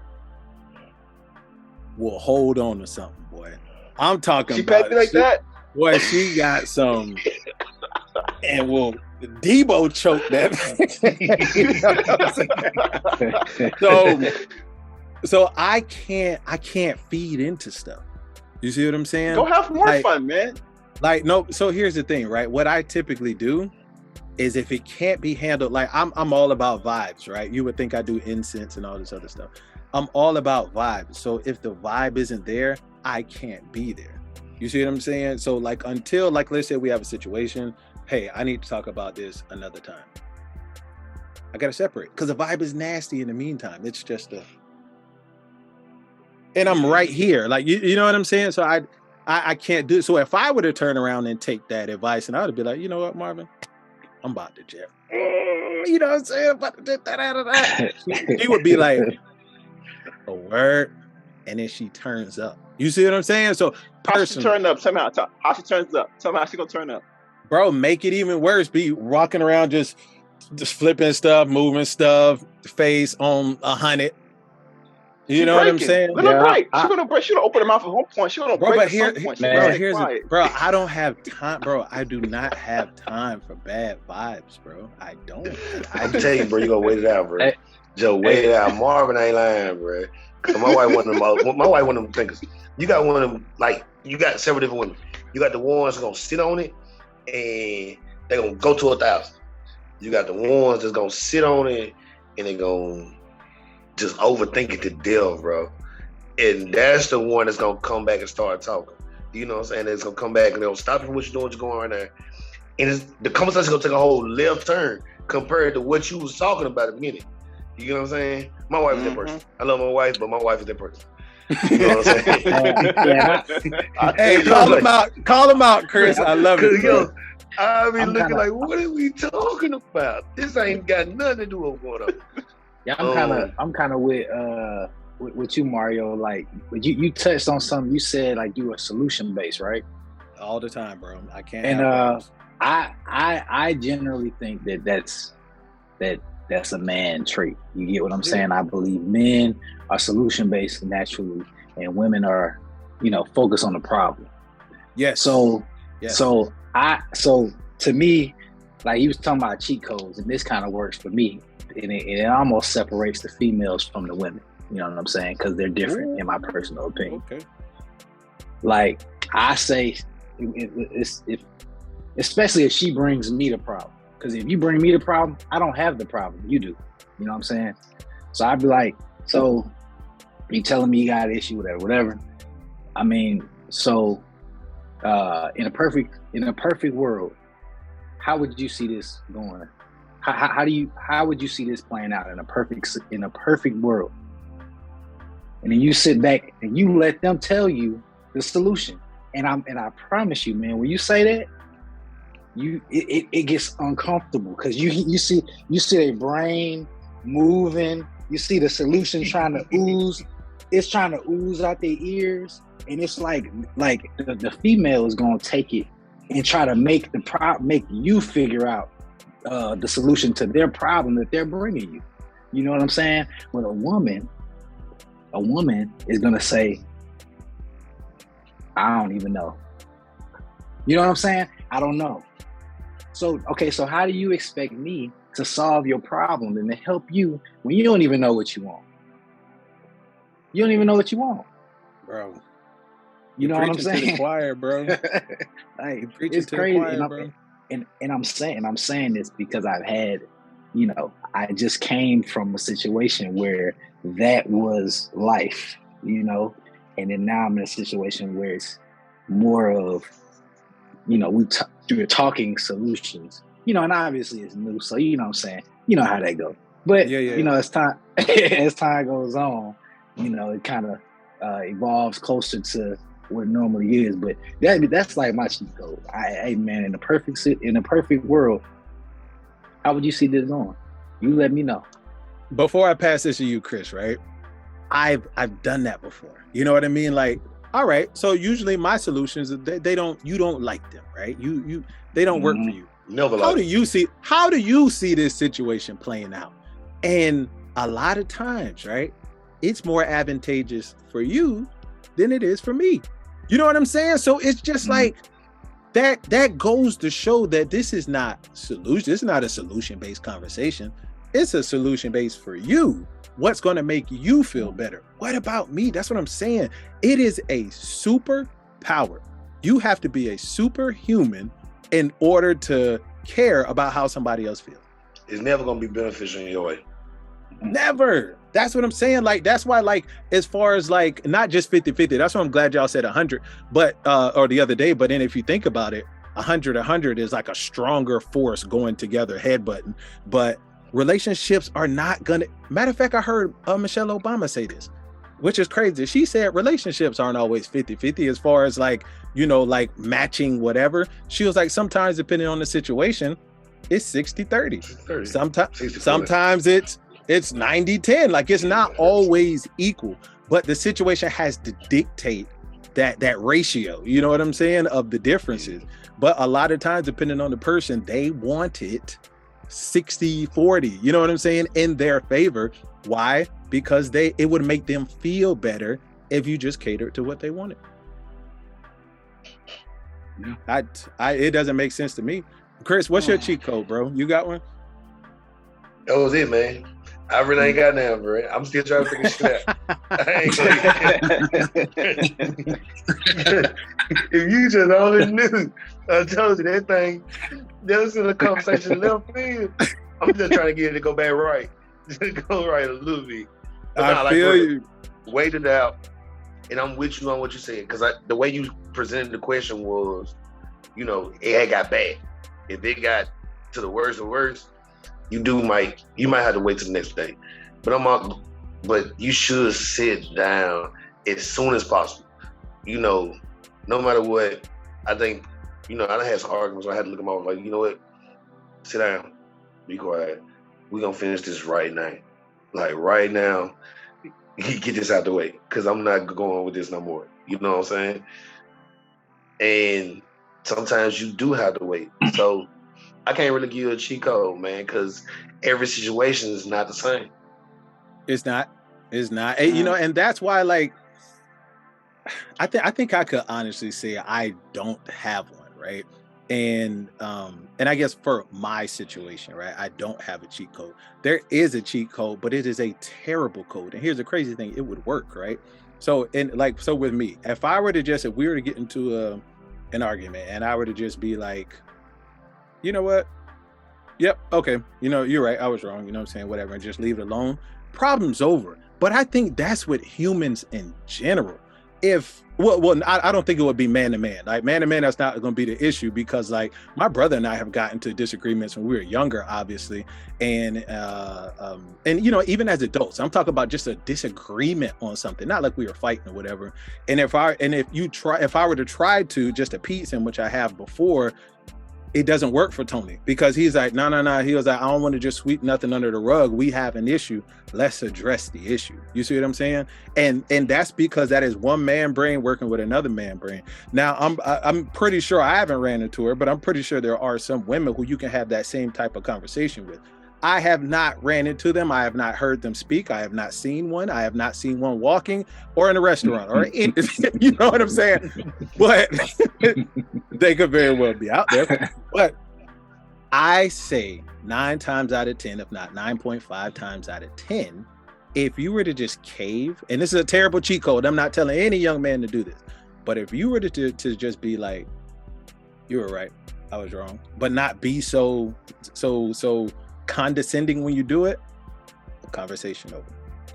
will hold on to something, boy. I'm talking she about paid me like that. Boy, she got some, and will Debo choke that. So I can't feed into stuff. You see what I'm saying? Go have more fun, man. Like, no. So here's the thing, right? What I typically do is, if it can't be handled, like I'm all about vibes, right? You would think I do incense and all this other stuff. I'm all about vibes. So if the vibe isn't there, I can't be there. You see what I'm saying? So like, until, like, let's say we have a situation, hey, I need to talk about this another time. I gotta separate, because the vibe is nasty in the meantime. It's just and I'm right here. Like, you know what I'm saying? So I can't do it. So if I were to turn around and take that advice, and I would be like, you know what, Marvin? I'm about to jet. You know what I'm saying? About to do that. She would be like, a word, and then she turns up. You see what I'm saying? So how she turn up? Tell me how she turns up. Tell me how she gonna turn up. Bro, make it even worse. Be walking around just flipping stuff, moving stuff, face on 100. You know what I'm saying? Let her break. She's gonna break. She's gonna open her mouth at one point. She's gonna break at some point. Bro, I don't have time, bro. I do not have time for bad vibes, bro. I don't. I tell you, bro, you gonna wait it out, bro. Joe, wait it out. Marvin ain't lying, bro. Cause my wife one of them thinkers. You got one of them, like, you got several different women. You got the ones that's gonna sit on it and they're gonna go to 1,000. You got the ones that's gonna sit on it and they're gonna just overthink it to death, bro. And that's the one that's gonna come back and start talking. You know what I'm saying? It's gonna come back and they'll stop you what you're doing, what you're going right now. And the conversation's gonna take a whole left turn compared to what you was talking about a minute. You know what I'm saying? My wife is that person. I love my wife, but my wife is that person. You know what I'm saying? Hey, call him out, Chris. I love it. Yo, I mean, looking like, what are we talking about? This ain't got nothing to do with what up. Yeah, I'm kind of with you, Mario. Like, you touched on something. You said like you were solution based, right? All the time, bro. I can't. And I generally think that's a man trait. You get what I'm saying? I believe men are solution based naturally, and women are, focused on the problem. Yes. So to me, like, he was talking about cheat codes, and this kind of works for me. And it almost separates the females from the women. You know what I'm saying? Because they're different, in my personal opinion. Okay. Like, I say, especially if she brings me the problem. Because if you bring me the problem, I don't have the problem. You do. You know what I'm saying? So I'd be like, so you telling me you got an issue, whatever. I mean, so in a perfect world, how would you see this going? How would you see this playing out in a perfect world? And then you sit back and you let them tell you the solution. And I promise you, man, when you say that, it gets uncomfortable, because you see their brain moving. You see the solution trying to ooze. It's trying to ooze out their ears, and it's like the female is gonna take it and try to make you figure out the solution to their problem that they're bringing you. You know what I'm saying? When a woman is gonna say, I don't even know. You know what I'm saying? I don't know. So how do you expect me to solve your problem and to help you when you don't even know what you want? You don't even know what you want. Bro. You know what I'm saying? To the choir, bro. Like, it's crazy. Choir, and I'm saying this because I've had, you know, I just came from a situation where that was life, you know, and then now I'm in a situation where it's more of, you know, we're talking solutions, you know, and obviously it's new, so you know what I'm saying, you know how that goes. But you know, as time goes on, you know, it kind of evolves closer to what it normally is. But that's like my cheat code. Hey man, in a perfect world, how would you see this on? You let me know. Before I pass this to you, Chris, right? I've done that before. You know what I mean? Like, all right, so usually my solutions, you don't like them, right? They don't work for you. Never. How do you see this situation playing out? And a lot of times, right, it's more advantageous for you than it is for me. You know what I'm saying? So it's just like that goes to show that this is not solution. It's not a solution-based conversation. It's a solution-based for you. What's going to make you feel better? What about me? That's what I'm saying. It is a superpower. You have to be a superhuman in order to care about how somebody else feels. It's never going to be beneficial in your way. Never. That's what I'm saying. Like, that's why, like, as far as like, not just 50-50, that's why I'm glad y'all said 100, but, or the other day, but then if you think about it, 100 is like a stronger force going together, headbutting, but relationships are not gonna, matter of fact, I heard Michelle Obama say this, which is crazy. She said relationships aren't always 50-50 as far as like, you know, like matching whatever. She was like, sometimes depending on the situation, it's 60-30. Sometimes it's 90-10. Like, it's not always equal, but the situation has to dictate that ratio, you know what I'm saying, of the differences. But a lot of times, depending on the person, they want it 60-40, you know what I'm saying, in their favor. Why? Because it would make them feel better if you just catered to what they wanted. Yeah. It doesn't make sense to me. Chris, what's your cheat code, bro? You got one? That was it, man. I really ain't got none, bro. I'm still trying to figure shit out. If you just only knew, I told you that thing, that was in the conversation left field. I'm just trying to get it to go back right. Just go right a little bit. I feel you. Wait it out. And I'm with you on what you said. Because the way you presented the question was, you know, it had got bad. If it got to the worst of worst, you might have to wait till the next day. But you should sit down as soon as possible. You know, no matter what, I think, you know, I done had some arguments where I had to look at them over, like, you know what? Sit down, be quiet. We're gonna finish this right now. Like, right now, get this out the way, because I'm not going with this no more. You know what I'm saying? And sometimes you do have to wait. So I can't really give you a cheat code, man, because every situation is not the same. It's not. You know, and that's why, like, I think I could honestly say I don't have one, right? And I guess for my situation, right, I don't have a cheat code. There is a cheat code, but it is a terrible code. And here's the crazy thing: it would work, right? So with me, if we were to get into an argument, and I were to just be like, you know what? Yep, okay. You know, you're right. I was wrong. You know what I'm saying? Whatever, and just leave it alone. Problem's over. But I think that's what humans in general. I don't think it would be man to man. Like, man to man, that's not going to be the issue, because like my brother and I have gotten to disagreements when we were younger, obviously, and you know, even as adults, I'm talking about just a disagreement on something, not like we were fighting or whatever. And if I were to try to just appease him, which I have before, it doesn't work for Tony, because he's like, no. He was like, I don't want to just sweep nothing under the rug. We have an issue. Let's address the issue. You see what I'm saying? And that's because that is one man brain working with another man brain. Now, I'm pretty sure, I haven't ran into her, but I'm pretty sure there are some women who you can have that same type of conversation with. I have not ran into them. I have not heard them speak. I have not seen one. I have not seen one walking or in a restaurant or in, you know what I'm saying? But they could very well be out there. But I say 9 times out of 10, if not 9.5 times out of 10, if you were to just cave, and this is a terrible cheat code, I'm not telling any young man to do this. But if you were to just be like, you were right, I was wrong, but not be so condescending when you do it, conversation over.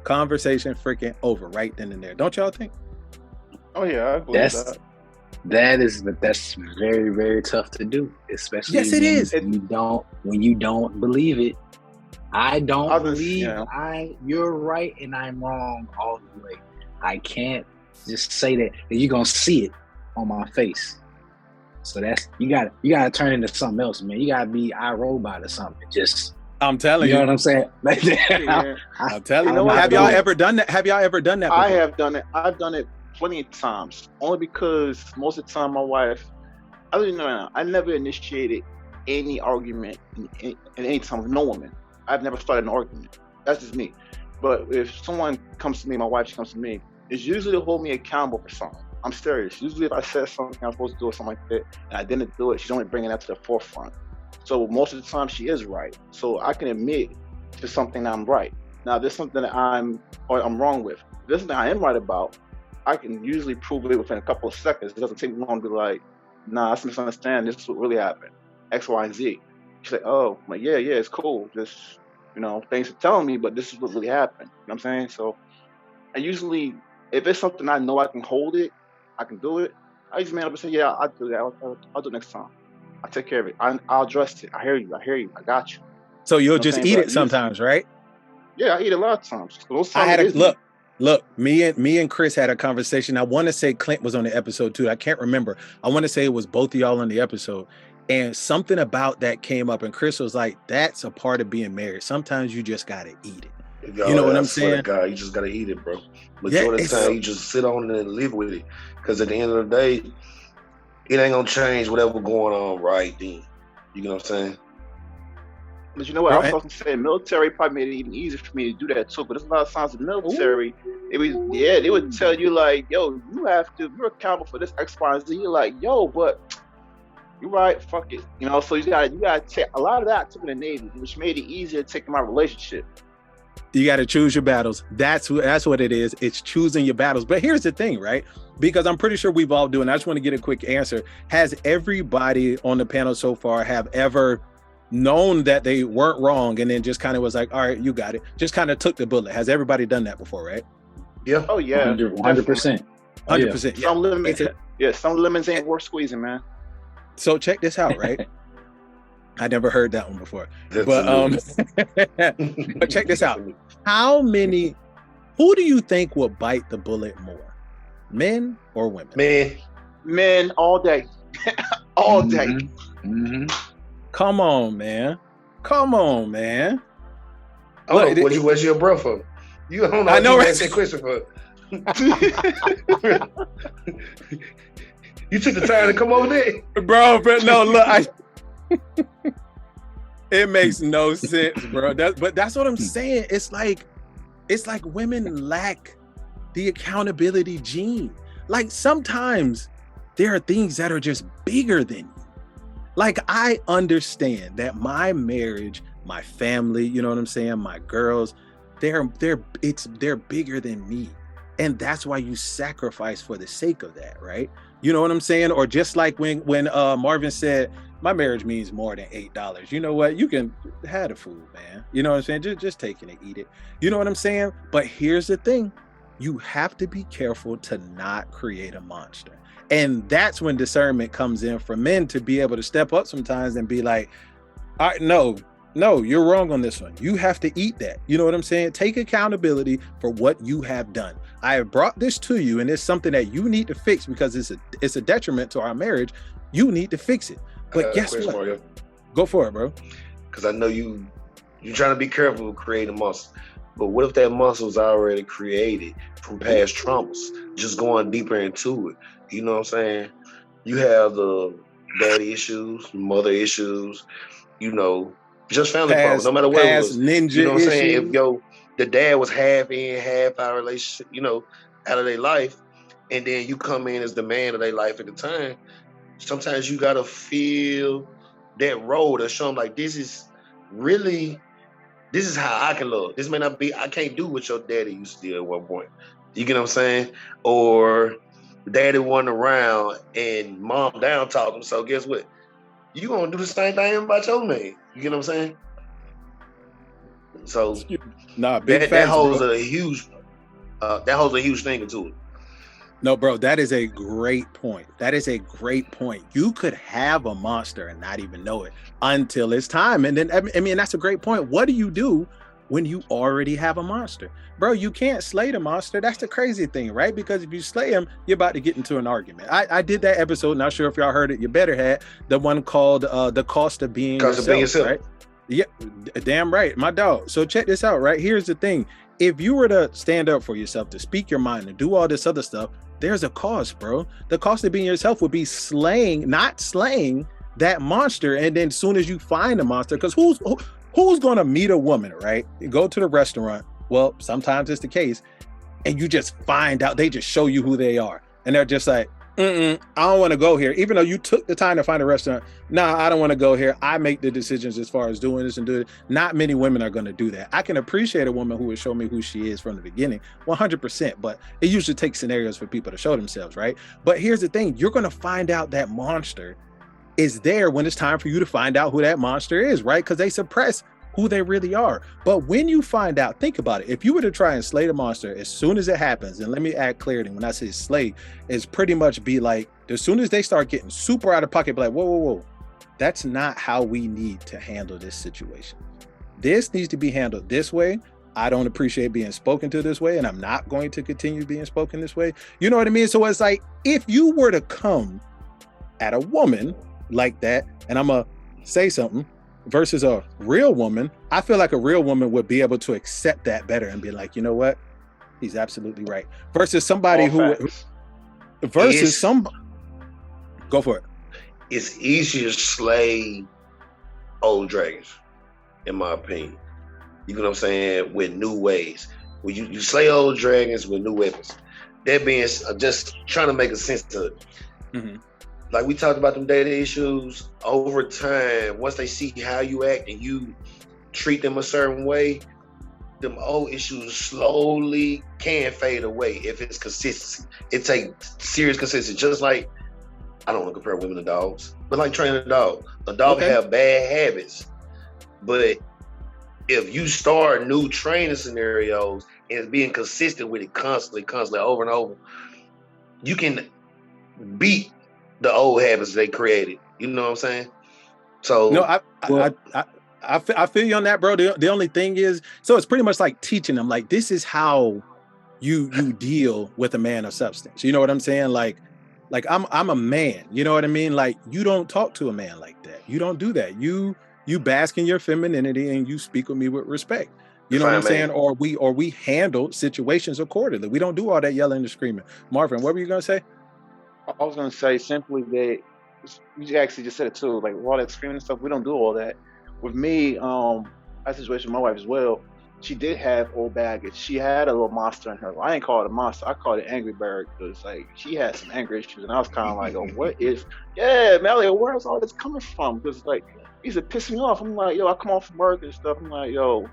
Conversation freaking over right then and there. Don't y'all think? Oh yeah, I believe that. That's very, very tough to do, especially yes, it is. When you don't believe it. I don't believe you're right and I'm wrong all the way. I can't just say that you're gonna see it on my face. So that's you gotta turn into something else, man. You gotta be iRobot or something. Just I'm telling you. You know what I'm saying? I'm telling you. Have y'all ever done that? Have y'all ever done that before? I have done it. I've done it plenty of times. Only because most of the time my wife, I never initiated any argument in any time with no woman. I've never started an argument. That's just me. But if someone comes to me, my wife comes to me, it's usually to hold me accountable for something. I'm serious. Usually if I said something I'm supposed to do or something like that, and I didn't do it, she's only bringing that to the forefront. So most of the time she is right. So I can admit to something that I'm right. Now, if there's something that I'm wrong with. If there's something I am right about, I can usually prove it within a couple of seconds. It doesn't take me long to be like, nah, that's a misunderstanding. This is what really happened. X, Y, and Z. She's like, oh, I'm like, yeah, it's cool. Just, thanks for telling me, but this is what really happened. You know what I'm saying? So I usually, if it's something I know I can hold it, I can do it, I usually man up and say, yeah, I'll do that. I'll do it next time. I'll take care of it. I'll address it. I hear you. I got you. So you'll just eat it sometimes, right? Yeah, I eat a lot of times. I had a look. Me and Chris had a conversation. I want to say Clint was on the episode too. I can't remember. I want to say it was both of y'all on the episode. And something about that came up, and Chris was like, "That's a part of being married. Sometimes you just gotta eat it." You know what I'm saying? God, you just gotta eat it, bro. Majority of the time, you just sit on it and live with it. Because at the end of the day, it ain't gonna change whatever going on right then. You know what I'm saying? But you know what? I was supposed to say, military probably made it even easier for me to do that too. But there's a lot of times in the military, they would tell you like, yo, you're accountable for this X, Y, and Z. You're like, yo, but you're right, fuck it. So you gotta take a lot of that took in the Navy, which made it easier to take in my relationship. You got to choose your battles. That's what it is. It's choosing your battles. But here's the thing, right? Because I'm pretty sure we've all done. I just want to get a quick answer. Has everybody on the panel so far have ever known that they weren't wrong and then just kind of was like, all right, you got it. Just kind of took the bullet. Has everybody done that before, right? Yeah. Oh yeah. 100%. 100%. Yeah. Some lemons ain't worth squeezing, man. So check this out, right? I never heard that one before. But but check this out. Who do you think will bite the bullet more? Men or women? Men all day. All day. Mm-hmm. Come on, man. Oh, what's your breath for? You don't know. I know. Right? That question for. You took the time to come over there, bro. But no, look, it makes no sense, bro. But that's what I'm saying. It's like women lack the accountability gene. Like sometimes there are things that are just bigger than you. Like I understand that my marriage, my family, you know what I'm saying, my girls, they're bigger than me. And that's why you sacrifice for the sake of that, right? You know what I'm saying? Or just like when Marvin said, my marriage means more than $8. You know what? You can have the food, man. You know what I'm saying? Just take it and eat it. You know what I'm saying? But here's the thing. You have to be careful to not create a monster. And that's when discernment comes in for men to be able to step up sometimes and be like, all right, no, you're wrong on this one. You have to eat that. You know what I'm saying? Take accountability for what you have done. I have brought this to you and it's something that you need to fix because it's a detriment to our marriage. You need to fix it. But guess what? Mario. Go for it, bro. Because I know you're trying to be careful with creating muscle. But what if that muscle is already created from past traumas? Just going deeper into it. You know what I'm saying? You have the daddy issues, mother issues, just family problems, no matter what it was. Ninja you know what I'm saying? issues. If the dad was half in, half out relationship, out of their life, and then you come in as the man of their life at the time, sometimes you gotta feel that role to show them like this is how I can love. This may not be, I can't do what your daddy used to do at one point. You get what I'm saying? Or daddy wasn't around and mom down talked him. So guess what? You gonna do the same thing about your man. You get what I'm saying? So that holds a huge thing into it. No, bro, that is a great point. You could have a monster and not even know it until it's time. And then, I mean, that's a great point. What do you do when you already have a monster? Bro, you can't slay the monster. That's the crazy thing, right? Because if you slay him, you're about to get into an argument. I did that episode, not sure if y'all heard it. You better had the one called The Cost of Being Yourself, right? Yeah, damn right, my dog. So check this out, right? Here's the thing. If you were to stand up for yourself, to speak your mind, and do all this other stuff, there's a cost, bro. The cost of being yourself would be not slaying that monster. And then as soon as you find a monster, because who's going to meet a woman, right? You go to the restaurant. Well, sometimes it's the case. And you just find out, they just show you who they are. And they're just like, I don't want to go here. Even though you took the time to find a restaurant. Nah, I don't want to go here. I make the decisions as far as doing this and doing it. Not many women are going to do that. I can appreciate a woman who would show me who she is from the beginning, 100%. But it usually takes scenarios for people to show themselves, right? But here's the thing. You're going to find out that monster is there when it's time for you to find out who that monster is, right? Because they suppress who they really are. But when you find out, think about it. If you were to try and slay the monster as soon as it happens, and let me add clarity, when I say slay, is pretty much be like, as soon as they start getting super out of pocket, be like, whoa. That's not how we need to handle this situation. This needs to be handled this way. I don't appreciate being spoken to this way, and I'm not going to continue being spoken this way. You know what I mean? So it's like, if you were to come at a woman like that, and I'm going to say something, versus a real woman, I feel like a real woman would be able to accept that better and be like, you know what? He's absolutely right. Versus somebody go for it. It's easier to slay old dragons, in my opinion. You know what I'm saying? With new ways. When you slay old dragons with new weapons. That being just trying to make a sense of it. Mm-hmm. Like we talked about them data issues, over time, once they see how you act and you treat them a certain way, them old issues slowly can fade away if it's consistency. It takes serious consistency. Just like, I don't want to compare women to dogs, but like training a dog. A dog have bad habits, but if you start new training scenarios and being consistent with it constantly over and over, you can beat the old habits they created. You know what I'm saying? So no, I feel you on that, bro. The only thing is, so it's pretty much like teaching them, like, this is how you deal with a man of substance. You know what I'm saying? Like I'm a man. You know what I mean? Like, you don't talk to a man like that. You don't do that. You bask in your femininity and you speak with me with respect. You know what I'm saying? Or we handle situations accordingly. We don't do all that yelling and screaming. Marvin, what were you gonna say? I was going to say simply that you actually just said it too, like all that screaming and stuff, we don't do all that. With me, I had a situation with my wife as well. She did have old baggage. She had a little monster in her life. I ain't call it a monster. I called it Angry Bird, because like she had some anger issues, and I was kind of like, yeah, man, like, where's all this coming from? Because like, these are pissing me off. I'm like, yo, I come off from work and stuff. I'm like, yo,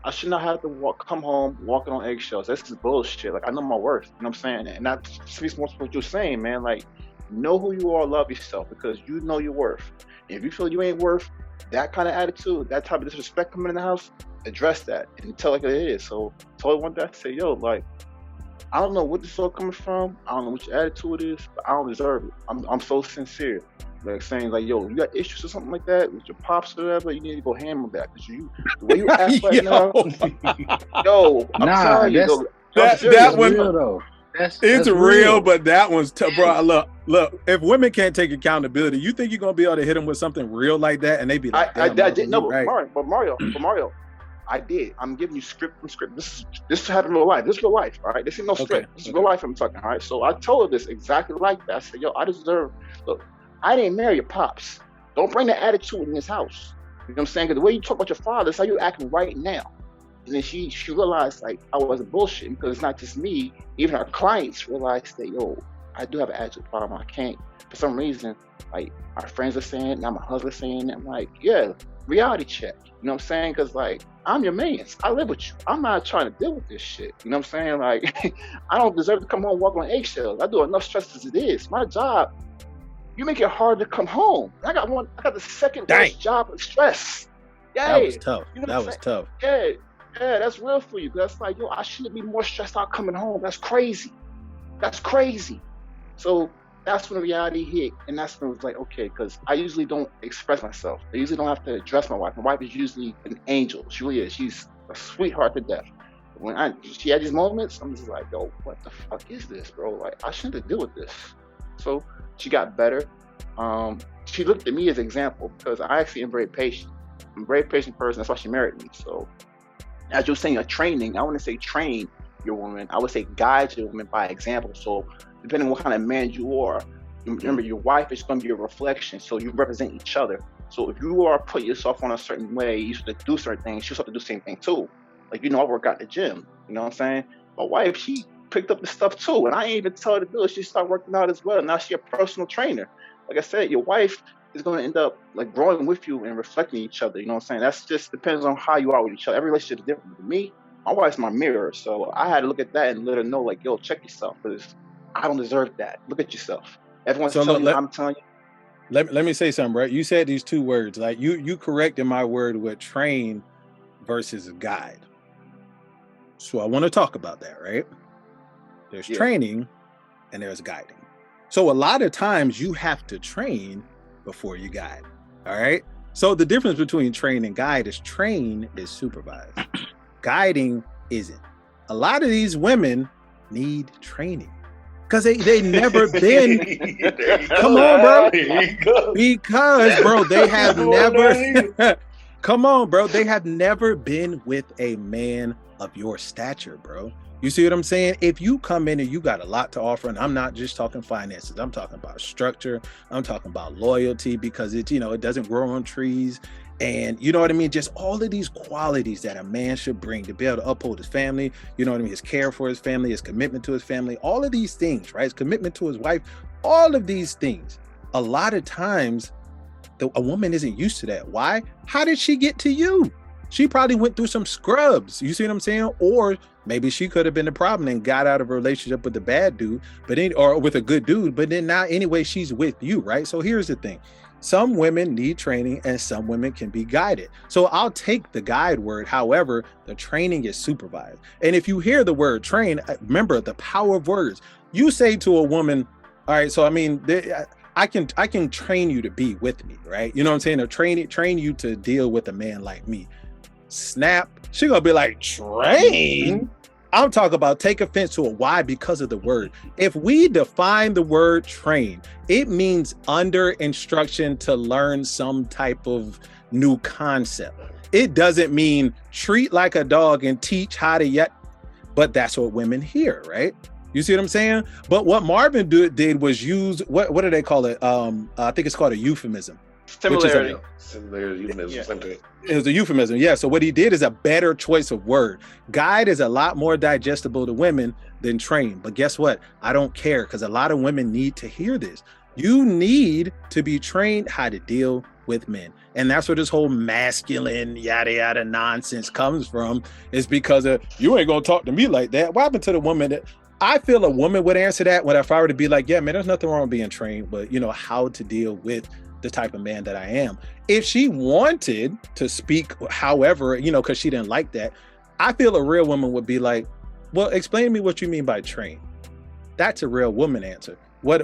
I should not have to come home walking on eggshells. That's just bullshit. Like, I know my worth. You know what I'm saying? And that speaks more to what you're saying, man. Like, know who you are, love yourself, because you know your worth. And if you feel you ain't worth that kind of attitude, that type of disrespect coming in the house, address that and tell it like it is. So told one day, I say, yo, like, I don't know what this is all coming from. I don't know what your attitude is, but I don't deserve it. I'm so sincere. Like saying, like, yo, you got issues or something like that with your pops or whatever, you need to go handle that. Because the way you act right now, yo, I'm sorry, that one, real, though. It's real, but that one's tough, bro. Look, if women can't take accountability, you think you're gonna be able to hit them with something real like that, and they be like, I did. No, right. but Mario, I did. I'm giving you script from script. This happened in real life. This is real life, all right? This ain't no script. This is real life I'm talking, all right? So I told her this exactly like that. I said, yo, I deserve, look, I didn't marry your pops. Don't bring that attitude in this house. You know what I'm saying? Because the way you talk about your father, that's how you're acting right now. And then she realized, like, I wasn't bullshitting, because it's not just me. Even our clients realized that, yo, I do have an attitude problem. I can't, for some reason, like, our friends are saying, now my husband's saying, I'm like, yeah, reality check. You know what I'm saying? Because like, I'm your man. I live with you. I'm not trying to deal with this shit. You know what I'm saying? Like, I don't deserve to come home walk on eggshells. I do enough stress as it is. My job, you make it hard to come home. I got the second worst job of stress. Yeah, that was tough. You know that was tough. Yeah, that's real for you. That's like, yo, I shouldn't be more stressed out coming home. That's crazy. That's crazy. So that's when the reality hit, and that's when it was like, okay, because I usually don't express myself. I usually don't have to address my wife. My wife is usually an angel. She really is. She's a sweetheart to death. When she had these moments, I'm just like, yo, what the fuck is this, bro? Like, I shouldn't have to deal with this. So she got better. She looked at me as an example because I actually am very patient. I'm a very patient person. That's why she married me. So as you were saying, a training, I wouldn't say train your woman. I would say guide your woman by example. So depending on what kind of man you are, remember your wife is going to be a reflection. So you represent each other. So if you are putting yourself on a certain way, you should do certain things. She's supposed to do the same thing too. Like, I work out at the gym. You know what I'm saying? My wife, she picked up the stuff too, and I ain't even tell her to do it. She started working out as well. Now she's a personal trainer. Like I said, your wife is going to end up like growing with you and reflecting each other. You know what I'm saying? That's just depends on how you are with each other. Every relationship is different. For me, my wife's my mirror, so I had to look at that and let her know, like, yo, check yourself, because I don't deserve that. Look at yourself. Everyone's telling you, I'm telling you. Let me say something, right? You said these two words, like you corrected my word with train versus guide. So I want to talk about that, right? There's training and there's guiding. So a lot of times you have to train before you guide. All right. So the difference between train and guide is train is supervised. Guiding isn't. A lot of these women need training because they never been. Come on, bro. Because, bro, they have never. Come on, bro. They have never been with a man of your stature, bro. You see what I'm saying? If you come in and you got a lot to offer, and I'm not just talking finances, I'm talking about structure, I'm talking about loyalty, because it doesn't grow on trees. And you know what I mean? Just all of these qualities that a man should bring to be able to uphold his family, you know what I mean? His care for his family, his commitment to his family, all of these things, right? His commitment to his wife, all of these things. A lot of times, a woman isn't used to that. Why? How did she get to you? She probably went through some scrubs. You see what I'm saying? Or maybe she could have been the problem and got out of a relationship with a bad dude, or with a good dude. But then now, anyway, she's with you, right? So here's the thing. Some women need training and some women can be guided. So I'll take the guide word. However, the training is supervised. And if you hear the word train, remember the power of words. You say to a woman, all right, so I mean, I can train you to be with me, right? You know what I'm saying? Or train you to deal with a man like me. Snap. She gonna be like, train? I'm talking about take offense to it. Why? Because of the word. If we define the word train, it means under instruction to learn some type of new concept. It doesn't mean treat like a dog and teach how to but that's what women hear, right? You see what I'm saying? But what Marvin did was use, what do they call it? I think it's called a euphemism. Similarity. Euphemism. It was a euphemism. Yeah. So what he did is a better choice of word. Guide is a lot more digestible to women than train. But guess what? I don't care, because a lot of women need to hear this. You need to be trained how to deal with men. And that's where this whole masculine yada yada nonsense comes from, is because of, you ain't gonna talk to me like that. What happened to the woman that I feel a woman would answer that if I were to be like, yeah, man, there's nothing wrong with being trained, but how to deal with the type of man that I am. If she wanted to speak, however, because she didn't like that, I feel a real woman would be like, well, explain to me what you mean by train. That's a real woman answer. What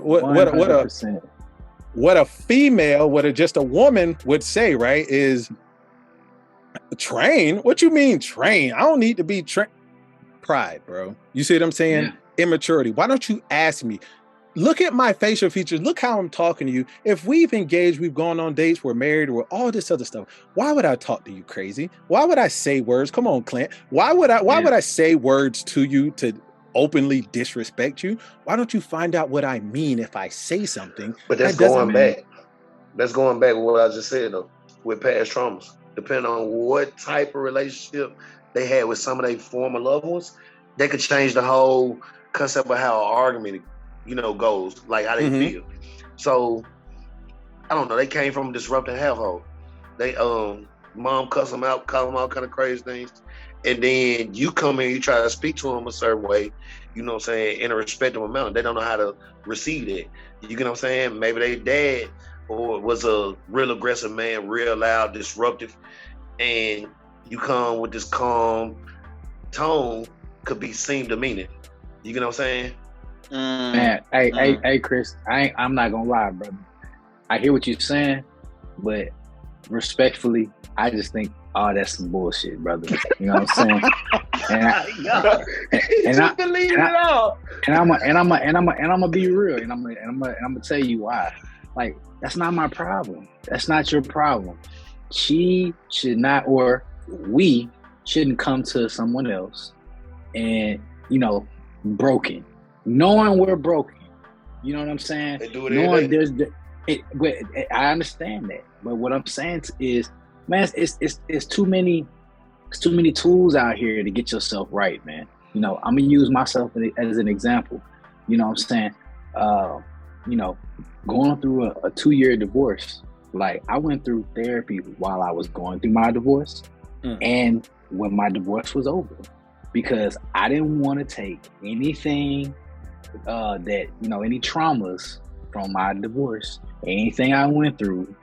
a female, just a woman would say, right, is train? What you mean train? I don't need to be trained. Pride, bro. You see what I'm saying? Yeah. Immaturity. Why don't you ask me? Look at my facial features. Look how I'm talking to you. If we've engaged, we've gone on dates, we're married, or all this other stuff, why would I talk to you crazy? Why would I say words? Come on, Clint. Why would I say words to you to openly disrespect you? Why don't you find out what I mean if I say something? But that's going back. That's going back with what I just said, though, with past traumas. Depending on what type of relationship they had with some of their former loved ones, they could change the whole concept of how an argument goes, like how they feel. So I don't know, they came from a disrupted household. They mom cuss them out, call them all kind of crazy things, and then you come in, you try to speak to them a certain way, you know what I'm saying, in a respectable manner. They don't know how to receive it. You get what I'm saying? Maybe their dad or was a real aggressive man, real loud, disruptive, and you come with this calm tone, could be seem demeaning. You get what I'm saying? Man, hey, Chris, I'm not gonna lie, brother. I hear what you're saying, but respectfully, I just think, oh, that's some bullshit, brother. You know what I'm saying? And I'm gonna be real, and I'm gonna tell you why. Like, that's not my problem. That's not your problem. She should not, or we shouldn't come to someone else and, you know, broken, knowing we're broken. You know what I'm saying? They do it knowing there's but I understand that. But what I'm saying is, man, it's too many tools out here to get yourself right, man. You know, I'm gonna use myself as an example. You know what I'm saying? You know, going through a 2-year divorce, like, I went through therapy while I was going through my divorce and when my divorce was over, because I didn't want to take anything that, you know, any traumas from my divorce, anything I went through,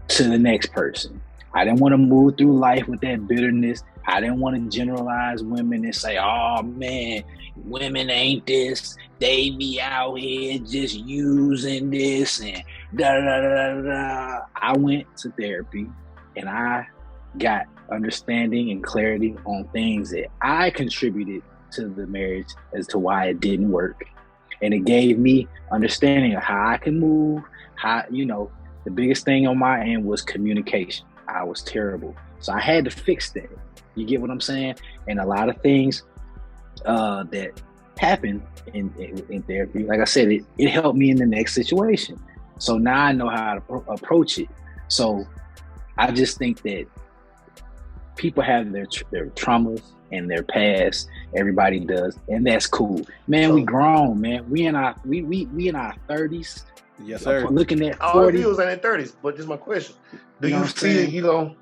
to the next person. I didn't want to move through life with that bitterness. I didn't want to generalize women and say, oh man, women ain't this, they be out here just using this and da da da da. I went to therapy and I got understanding and clarity on things that I contributed to the marriage as to why it didn't work. And it gave me understanding of how I can move, how, you know, the biggest thing on my end was communication. I was terrible. So I had to fix that. You get what I'm saying? And a lot of things that happen in therapy, like I said, it helped me in the next situation. So now I know how to approach it. So I just think that people have their traumas and their past. Everybody does, and that's cool, man. We grown, man. We in our 30s. Yes, sir. Looking at 40. All in their 30s. But this is my question: do you feel you gonna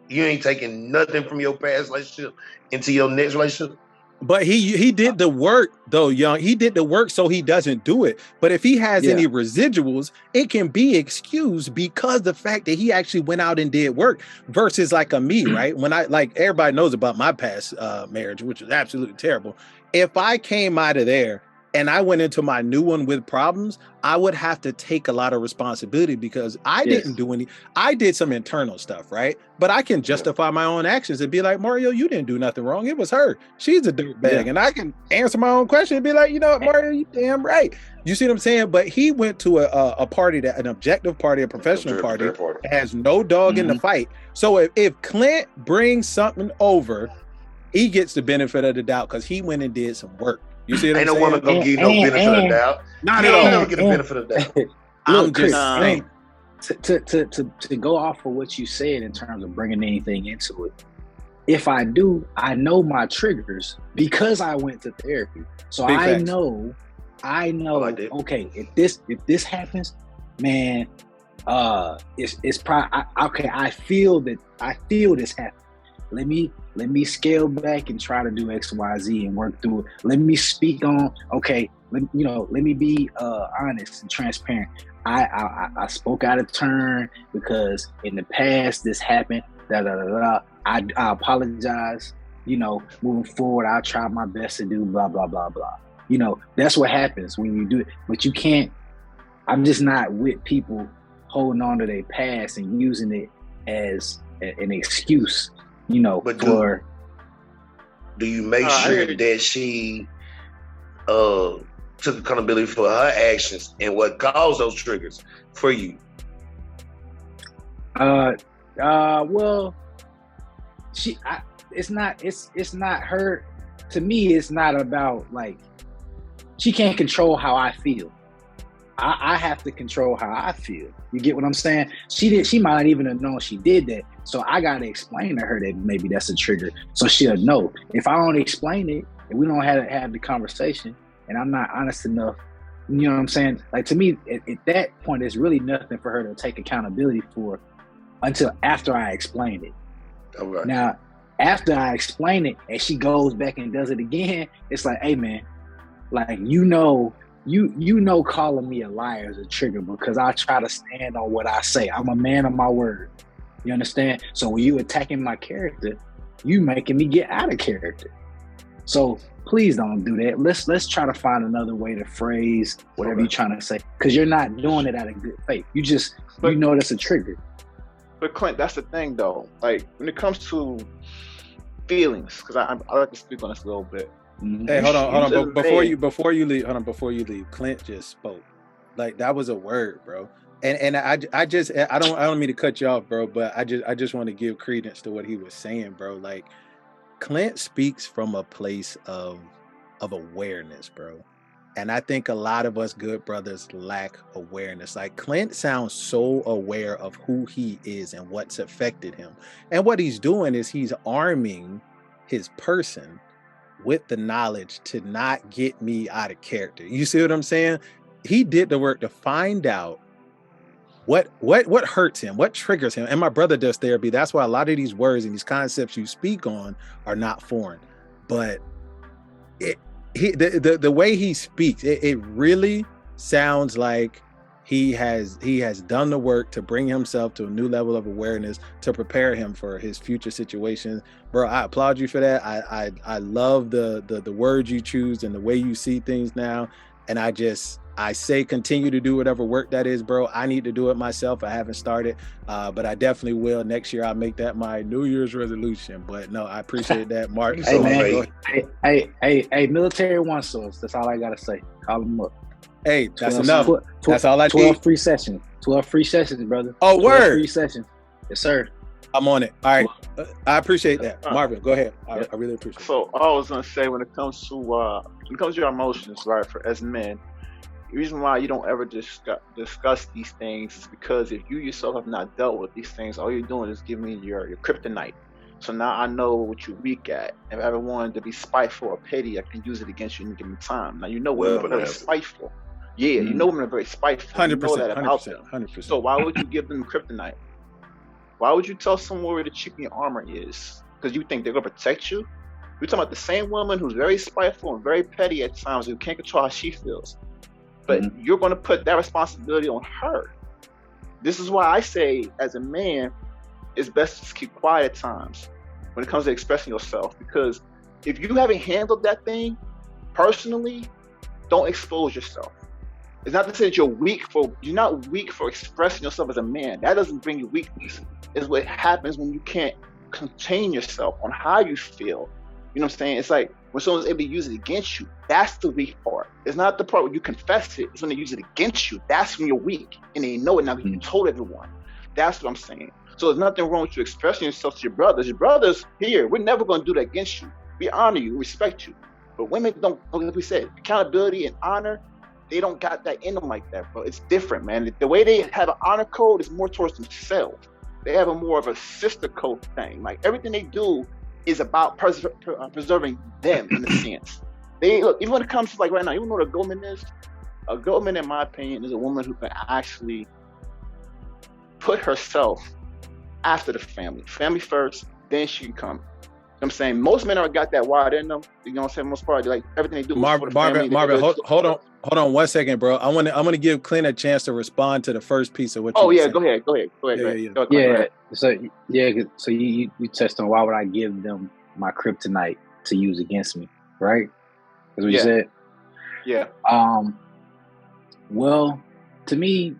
you ain't taking nothing from your past relationship into your next relationship? But he did the work though, Young. He did the work so he doesn't do it. But if he has any residuals, it can be excused because the fact that he actually went out and did work versus like me, right? When I, like, everybody knows about my past marriage, which was absolutely terrible. If I came out of there and I went into my new one with problems, I would have to take a lot of responsibility because I didn't do I did some internal stuff, right? But I can justify my own actions and be like, Mario, you didn't do nothing wrong. It was her. She's a dirtbag. And I can answer my own question and be like, you know what, Mario, you damn right. You see what I'm saying? But he went to a party, an objective party, a professional party, has no dog in the fight. So if Clint brings something over, he gets the benefit of the doubt because he went and did some work. You see what I'm saying? Ain't no woman gonna give no benefit of the doubt. Not at all. Never get a benefit of the doubt. I'm just saying. To go off of what you said in terms of bringing anything into it, if I do, I know my triggers because I went to therapy. So I know. Like, okay, if this happens, man, it's probably okay. I feel this happen. Let me scale back and try to do X, Y, Z and work through it. Let me speak on, okay, let me be honest and transparent. I spoke out of turn because in the past this happened, I apologize, moving forward, I'll try my best to do blah, blah, blah, blah. That's what happens when you do it. But you can't, I'm just not with people holding on to their past and using it as an excuse. But do you make sure that she took accountability for her actions and what caused those triggers for you? Well, it's not her. To me, it's not about, like, she can't control how I feel. I have to control how I feel. You get what I'm saying? She might not even have known she did that. So I got to explain to her that maybe that's a trigger. So she'll know. If I don't explain it and we don't have the conversation and I'm not honest enough, you know what I'm saying? Like, to me, at that point, there's really nothing for her to take accountability for until after I explained it. Okay. Now, after I explain it and she goes back and does it again, it's like, hey man, like you know calling me a liar is a trigger because I try to stand on what I say. I'm a man of my word. You understand? So when you attacking my character, you making me get out of character. So please don't do that. Let's try to find another way to phrase whatever you're trying to say, because you're not doing it out of good faith. You know that's a trigger. But Clint, that's the thing though. Like when it comes to feelings, because I like to speak on this a little bit. Mm-hmm. Hey, hold on. Before you leave, Clint just spoke. Like that was a word, bro. And I don't mean to cut you off, bro, but I just want to give credence to what he was saying, bro. Like Clint speaks from a place of awareness, bro. And I think a lot of us good brothers lack awareness. Like Clint sounds so aware of who he is and what's affected him. And what he's doing is he's arming his person with the knowledge to not get me out of character. You see what I'm saying? He did the work to find out what hurts him, what triggers him. And my brother does therapy. That's why a lot of these words and these concepts you speak on are not foreign. But the way he speaks, it really sounds like he has done the work to bring himself to a new level of awareness to prepare him for his future situations. Bro, I applaud you for that. I love the words you choose and the way you see things now. And I say continue to do whatever work that is, bro. I need to do it myself. I haven't started, but I definitely will. Next year, I'll make that my New Year's resolution. But no, I appreciate that, Mark. Hey, man. Hey, Military One Source. That's all I got to say. Call them up. Hey, that's enough. That's all I need. 12 free sessions. 12 free sessions, brother. Oh, word. Free sessions. Yes, sir. I'm on it. All right. I appreciate that. Marvin, go ahead. I really appreciate it. So I was going to say when it comes to your emotions, right, as men, the reason why you don't ever discuss these things is because if you yourself have not dealt with these things, all you're doing is giving me your kryptonite. So now I know what you're weak at. If I ever wanted to be spiteful or petty, I can use it against you and give me time. Now you know women are very spiteful. Yeah, you know women are very spiteful. 100%. You know that about them. 100%. So why would you give them kryptonite? Why would you tell someone where the chip in your armor is? Because you think they're going to protect you? We're talking about the same woman who's very spiteful and very petty at times, who can't control how she feels. But you're going to put that responsibility on her. This is why I say, as a man, it's best to just keep quiet at times when it comes to expressing yourself. Because if you haven't handled that thing personally, don't expose yourself. It's not to say that you're not weak for expressing yourself as a man. That doesn't bring you weakness. It's what happens when you can't contain yourself on how you feel. You know what I'm saying? It's like when someone's able to use it against you, that's the weak part. It's not the part where you confess it. It's when they use it against you. That's when you're weak. And they know it now because you told everyone. That's what I'm saying. So there's nothing wrong with you expressing yourself to your brothers. Your brothers here, we're never going to do that against you. We honor you, we respect you. But women don't, like we said, accountability and honor, they don't got that in them like that, bro. It's different, man. The way they have an honor code is more towards themselves. They have a more of a sister code thing. Like everything they do is about preserving them in a sense. They look, even when it comes to like right now, you know what a Goldman is? A Goldman, in my opinion, is a woman who can actually put herself after the family. Family first, then she can come. You know what I'm saying? Most men are got that wired in them. You know what I'm saying? Most part, like everything they do. Marvin, hold on 1 second, bro. I'm gonna give Clint a chance to respond to the first piece of what you saying. Go ahead. Yeah. So you touched on why would I give them my kryptonite to use against me, right? That's what you said. Yeah. Well, to me,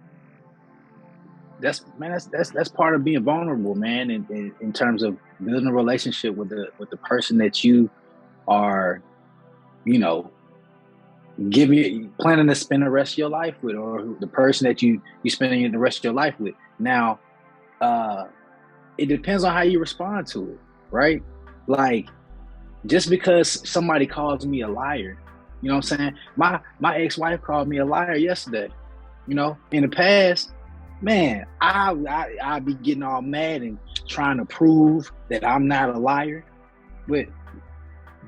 that's part of being vulnerable, man. In terms of building a relationship with the person that you are, you know, planning to spend the rest of your life with, or the person that you spending the rest of your life with. Now, it depends on how you respond to it, right? Like, just because somebody calls me a liar, you know what I'm saying? My ex-wife called me a liar yesterday. You know, in the past, man, I'd be getting all mad and trying to prove that I'm not a liar, but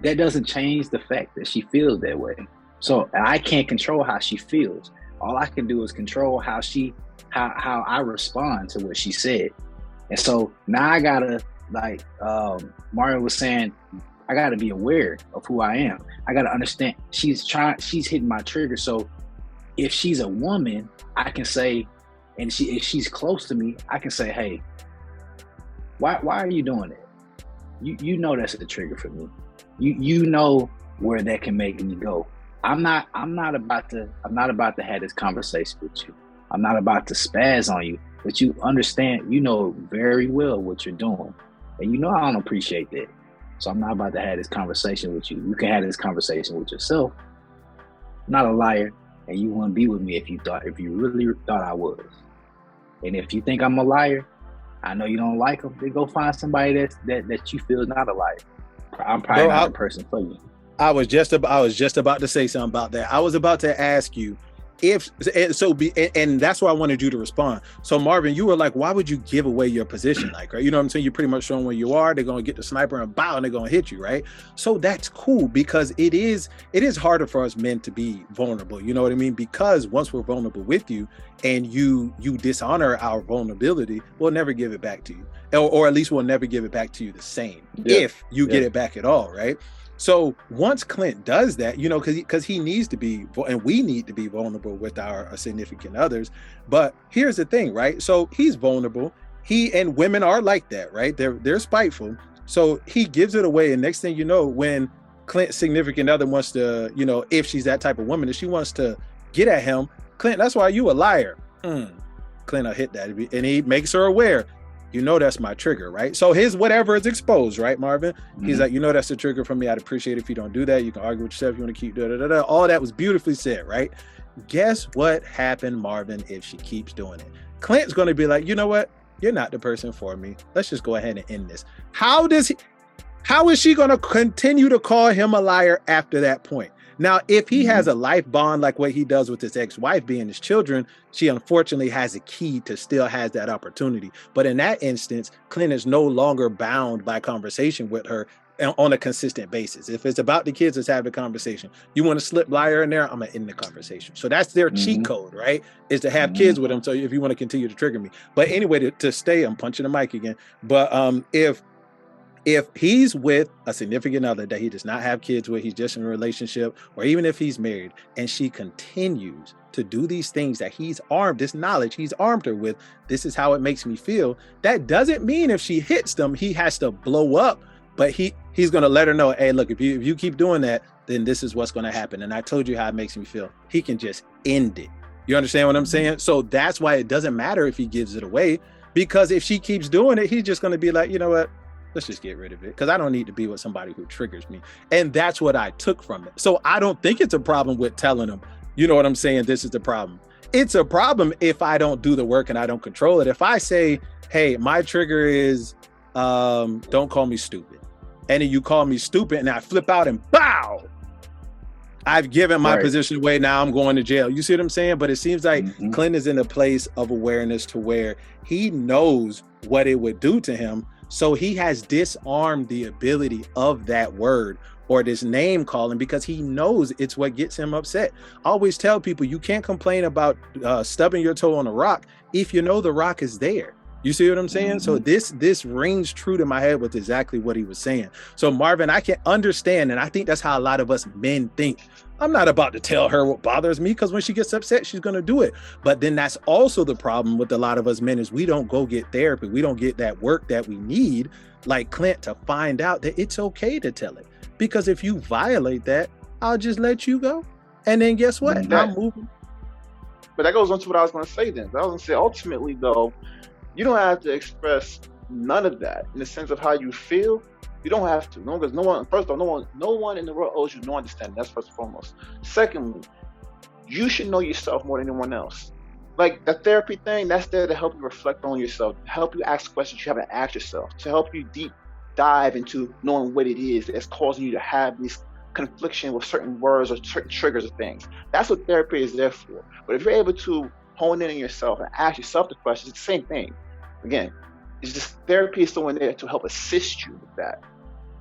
that doesn't change the fact that she feels that way. So I can't control how she feels. All I can do is control how I respond to what she said. And so now I gotta, like Mario was saying, I gotta be aware of who I am. I gotta understand she's hitting my trigger. So if she's a woman, I can say, and if she's close to me, I can say, hey, why are you doing it? You know that's a trigger for me. You know where that can make me go. I'm not about to have this conversation with you. I'm not about to spaz on you, but you understand, you know very well what you're doing. And you know I don't appreciate that. So I'm not about to have this conversation with you. You can have this conversation with yourself. I'm not a liar, and you wouldn't be with me if you really thought I was. And if you think I'm a liar, I know you don't like them, then go find somebody that you feel is not a liar. I'm probably not the person for you. I was just about to say something about that. I was about to ask you and that's why I wanted you to respond. So Marvin, you were like, why would you give away your position? Like, right? You know what I'm saying? You're pretty much showing where you are. They're going to get the sniper and bow, and they're going to hit you, right? So that's cool, because it is harder for us men to be vulnerable. You know what I mean? Because once we're vulnerable with you and you dishonor our vulnerability, we'll never give it back to you, or at least we'll never give it back to you the same, if you get it back at all, right? So once Clint does that, you know, because he needs to be, and we need to be vulnerable with our significant others. But here's the thing, right? So he's vulnerable. And women are like that, right? They're spiteful. So he gives it away. And next thing you know, when Clint's significant other wants to, you know, if she's that type of woman, if she wants to get at him, Clint, that's why you a liar. Clint will hit that. And he makes her aware. You know, that's my trigger, right? So his whatever is exposed, right, Marvin? He's like, you know, that's the trigger for me. I'd appreciate it if you don't do that. You can argue with yourself. You want to keep da-da-da-da. All that was beautifully said, right? Guess what happened, Marvin, if she keeps doing it? Clint's going to be like, you know what? You're not the person for me. Let's just go ahead and end this. How is she going to continue to call him a liar after that point? Now, if he has a life bond like what he does with his ex-wife being his children, she unfortunately has a key to still has that opportunity. But in that instance, Clint is no longer bound by conversation with her on a consistent basis. If it's about the kids, let's have the conversation. You want to slip liar in there, I'm going to end the conversation. So that's their cheat code, right? Is to have kids with them. So if you want to continue to trigger me. But anyway, to stay, I'm punching the mic again. But if he's with a significant other that he does not have kids with, he's just in a relationship, or even if he's married, and she continues to do these things that he's armed her with, this is how it makes me feel. That doesn't mean if she hits them, he has to blow up, but he's going to let her know, hey, look, if you keep doing that, then this is what's going to happen. And I told you how it makes me feel. He can just end it. You understand what I'm saying? So that's why it doesn't matter if he gives it away, because if she keeps doing it, he's just going to be like, you know what? Let's just get rid of it, because I don't need to be with somebody who triggers me. And that's what I took from it. So I don't think it's a problem with telling them, you know what I'm saying? This is the problem. It's a problem if I don't do the work and I don't control it. If I say, hey, my trigger is, don't call me stupid. And then you call me stupid and I flip out and bow, I've given my position away. Now I'm going to jail. You see what I'm saying? But it seems like Clint is in a place of awareness to where he knows what it would do to him. So he has disarmed the ability of that word or this name calling, because he knows it's what gets him upset. I always tell people, you can't complain about stubbing your toe on a rock if you know the rock is there. You see what I'm saying? So this rings true to my head with exactly what he was saying. So Marvin, I can understand, and I think that's how a lot of us men think. I'm not about to tell her what bothers me, because when she gets upset, she's going to do it. But then that's also the problem with a lot of us men, is we don't go get therapy. We don't get that work that we need, like Clint, to find out that it's okay to tell it. Because if you violate that, I'll just let you go. And then guess what? I'm moving. But that goes on to what I was going to say then. I was going to say, ultimately, though, you don't have to express none of that in the sense of how you feel. You don't have to. No, because no one in the world owes you no understanding. That's first and foremost. Secondly, you should know yourself more than anyone else. Like the therapy thing, that's there to help you reflect on yourself, to help you ask questions you haven't asked yourself, to help you deep dive into knowing what it is that's causing you to have these confliction with certain words or certain triggers or things. That's what therapy is there for. But if you're able to hone in on yourself and ask yourself the questions, it's the same thing. Again, it's just therapy is someone there to help assist you with that.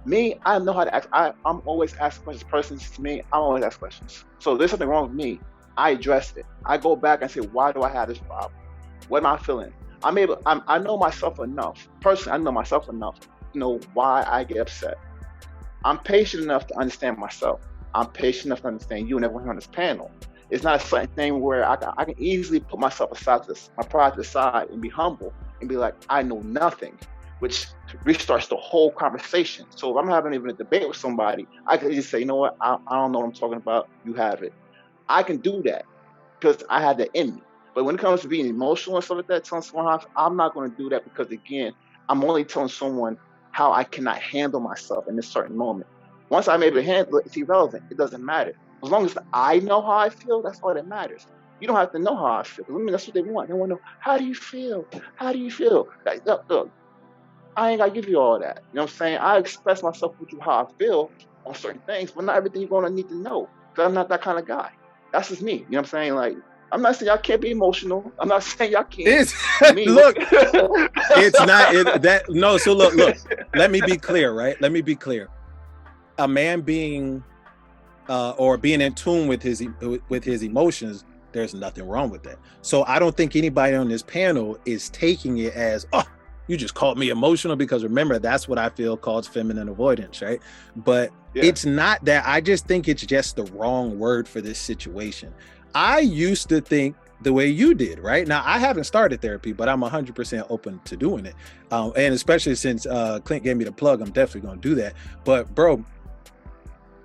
Me, I know how to ask. I'm always asking questions. Persons to me, I'm always asking questions. So there's something wrong with me. I address it. I go back and say, why do I have this problem? What am I feeling? I know myself enough. Personally, I know myself enough to know why I get upset. I'm patient enough to understand myself. I'm patient enough to understand you and everyone on this panel. It's not a certain thing where I can easily put myself aside, my pride to the side, and be humble and be like, I know nothing, which restarts the whole conversation. So if I'm having even a debate with somebody, I can just say, you know what, I don't know what I'm talking about. You have it. I can do that because I had that in me. But when it comes to being emotional and stuff like that, telling someone how, I'm not going to do that because, again, I'm only telling someone how I cannot handle myself in a certain moment. Once I'm able to handle it, it's irrelevant. It doesn't matter. As long as I know how I feel, that's all that matters. You don't have to know how I feel. I mean, that's what they want. They want to know, how do you feel? How do you feel? Like, look, I ain't got to give you all that. You know what I'm saying? I express myself with you how I feel on certain things, but not everything you're going to need to know, because I'm not that kind of guy. That's just me. You know what I'm saying? Like, I'm not saying y'all can't be emotional. I'm not saying y'all can't. Look, it's not no. So look. Let me be clear, right? Let me be clear. A man being or being in tune with his emotions, there's nothing wrong with that. So I don't think anybody on this panel is taking it as, oh, you just called me emotional, because remember, that's what I feel called feminine avoidance, right? But it's not that. I just think it's just the wrong word for this situation. I used to think the way you did, right? Now, I haven't started therapy, but I'm 100% open to doing it. And especially since Clint gave me the plug, I'm definitely going to do that. But bro,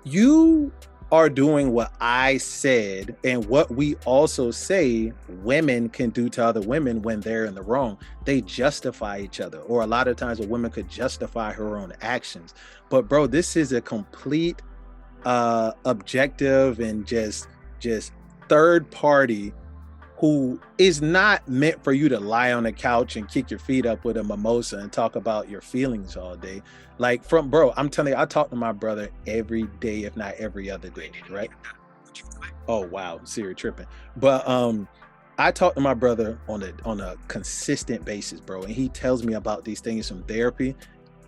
you are doing what I said and what we also say women can do to other women when they're in the wrong. They justify each other, or a lot of times a woman could justify her own actions. But bro, this is a complete objective and just third party who is not meant for you to lie on the couch and kick your feet up with a mimosa and talk about your feelings all day. Like, bro, I'm telling you, I talk to my brother every day, if not every other day, right? Oh wow, Siri tripping. But I talk to my brother on a consistent basis, bro, and he tells me about these things from therapy,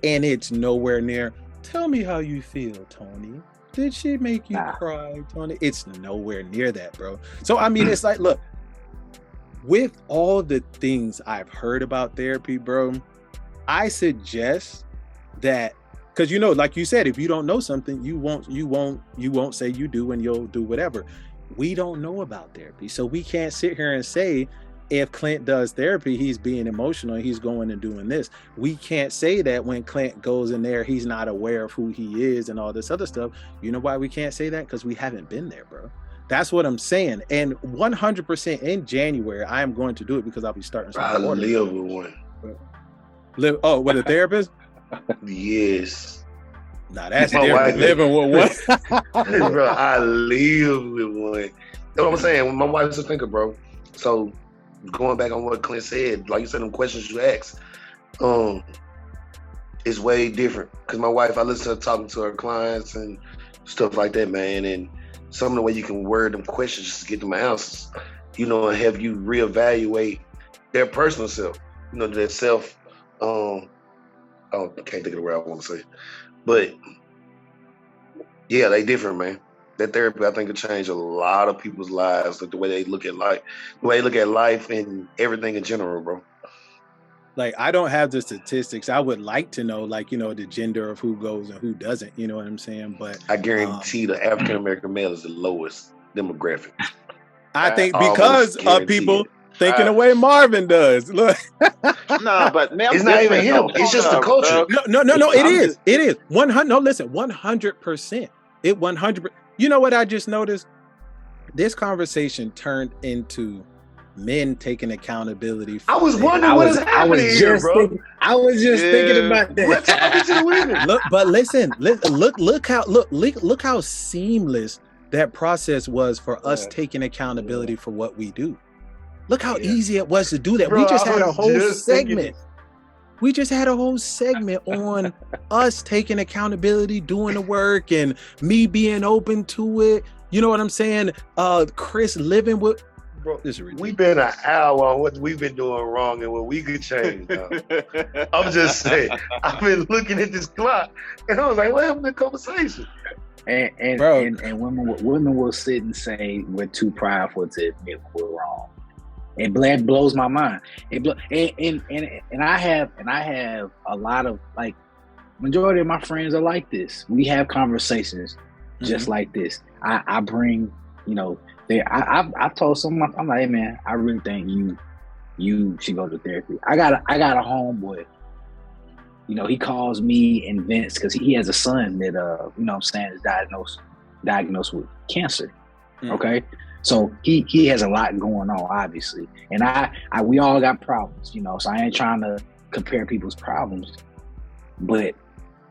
and it's nowhere near, tell me how you feel, Tony. Did she make you cry, Tony? It's nowhere near that, bro. So I mean, it's like, look, with all the things I've heard about therapy, bro, I suggest that, because you know, like you said, if you don't know something, you won't say you do, and you'll do whatever. We don't know about therapy, so we can't sit here and say if Clint does therapy, he's being emotional, he's going and doing this. We can't say that when Clint goes in there, he's not aware of who he is and all this other stuff. You know why we can't say that? Because we haven't been there, bro. That's what I'm saying. And 100% in January, I am going to do it, because I'll be starting. I live with one. With a therapist? Yes. Nah, that's different. Living with one. Bro, I live with one. You know what I'm saying? My wife's a thinker, bro. So going back on what Clint said, like you said, them questions you asked, it's way different. Because my wife, I listen to her talking to her clients and stuff like that, man. And some of the way you can word them questions just to get them answers, you know, and have you reevaluate their personal self, you know, their self. I can't think of the word I want to say, but yeah, they different, man. That therapy, I think, could change a lot of people's lives, like the way they look at life, and everything in general, bro. Like, I don't have the statistics. I would like to know, like, you know, the gender of who goes and who doesn't, you know what I'm saying? But I guarantee the African-American male is the lowest demographic. I think because of people thinking the way Marvin does. Look. No, but man, it's not even him. It's just the culture. No. It is. 100. No, listen, 100%. It 100. You know what I just noticed? This conversation turned into men taking accountability. I was wondering what is happening here, bro. I was just thinking about that. What's happening to the women? Look, but listen, look how seamless that process was for us taking accountability for what we do. Look how easy it was to do that. Bro, we just had a whole segment. We just had a whole segment on us taking accountability, doing the work, and me being open to it. You know what I'm saying? Chris living with. Bro, this is ridiculous. We've been an hour on what we've been doing wrong and what we could change. I'm just saying. I've been looking at this clock, and I was like, "What happened to the conversation?" And women will sit and say we're too prideful to admit we're wrong. It blows my mind. And I have a lot of, like, majority of my friends are like this. We have conversations just like this. I bring, I've told someone, I'm like, hey man, I really think you should go to therapy. I got a homeboy. He calls me and Vince because he has a son that is diagnosed with cancer. Okay. So he has a lot going on, obviously. And we all got problems, so I ain't trying to compare people's problems, but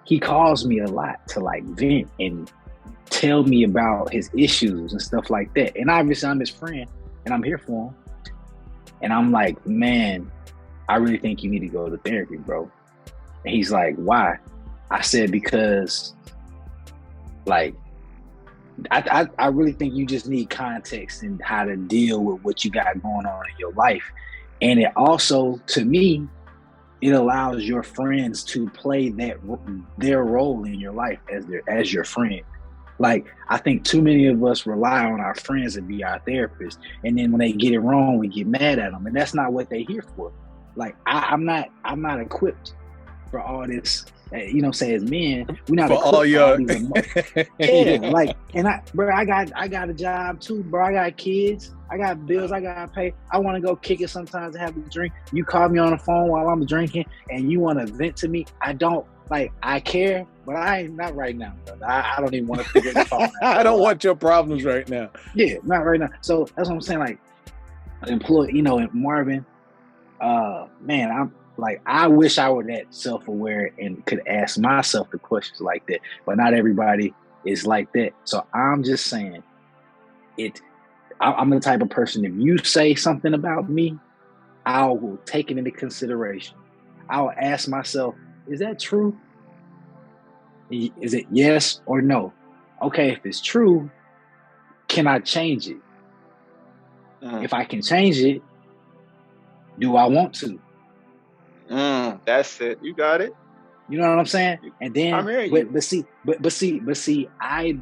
he calls me a lot to like vent and tell me about his issues and stuff like that. And obviously I'm his friend and I'm here for him. And I'm like, man, I really think you need to go to therapy, bro. And he's like, why? I said, because like, I really think you just need context and how to deal with what you got going on in your life. And it also, to me, it allows your friends to play their role in your life as your friend. Like, I think too many of us rely on our friends to be our therapists. And then when they get it wrong, we get mad at them. And that's not what they're here for. Like, I'm not equipped for all this. As men, we're not for all your like, and I got a job too, bro. I got kids, I got bills I gotta pay. I want to go kick it sometimes and have a drink. You call me on the phone while I'm drinking and you want to vent to me. I don't, like, I care, but I ain't, not right now, brother. I don't even want to figure the phone out. I don't want your problems right now. Yeah, not right now. So that's what I'm saying. Like, employee, Marvin, man, I wish I were that self-aware and could ask myself the questions like that, but not everybody is like that. So I'm just saying, I'm the type of person, if you say something about me, I will take it into consideration. I'll ask myself, is that true? Is it yes or no? Okay, if it's true, can I change it? If I can change it, do I want to? That's it. You got it. You know what I'm saying? And then, but see, I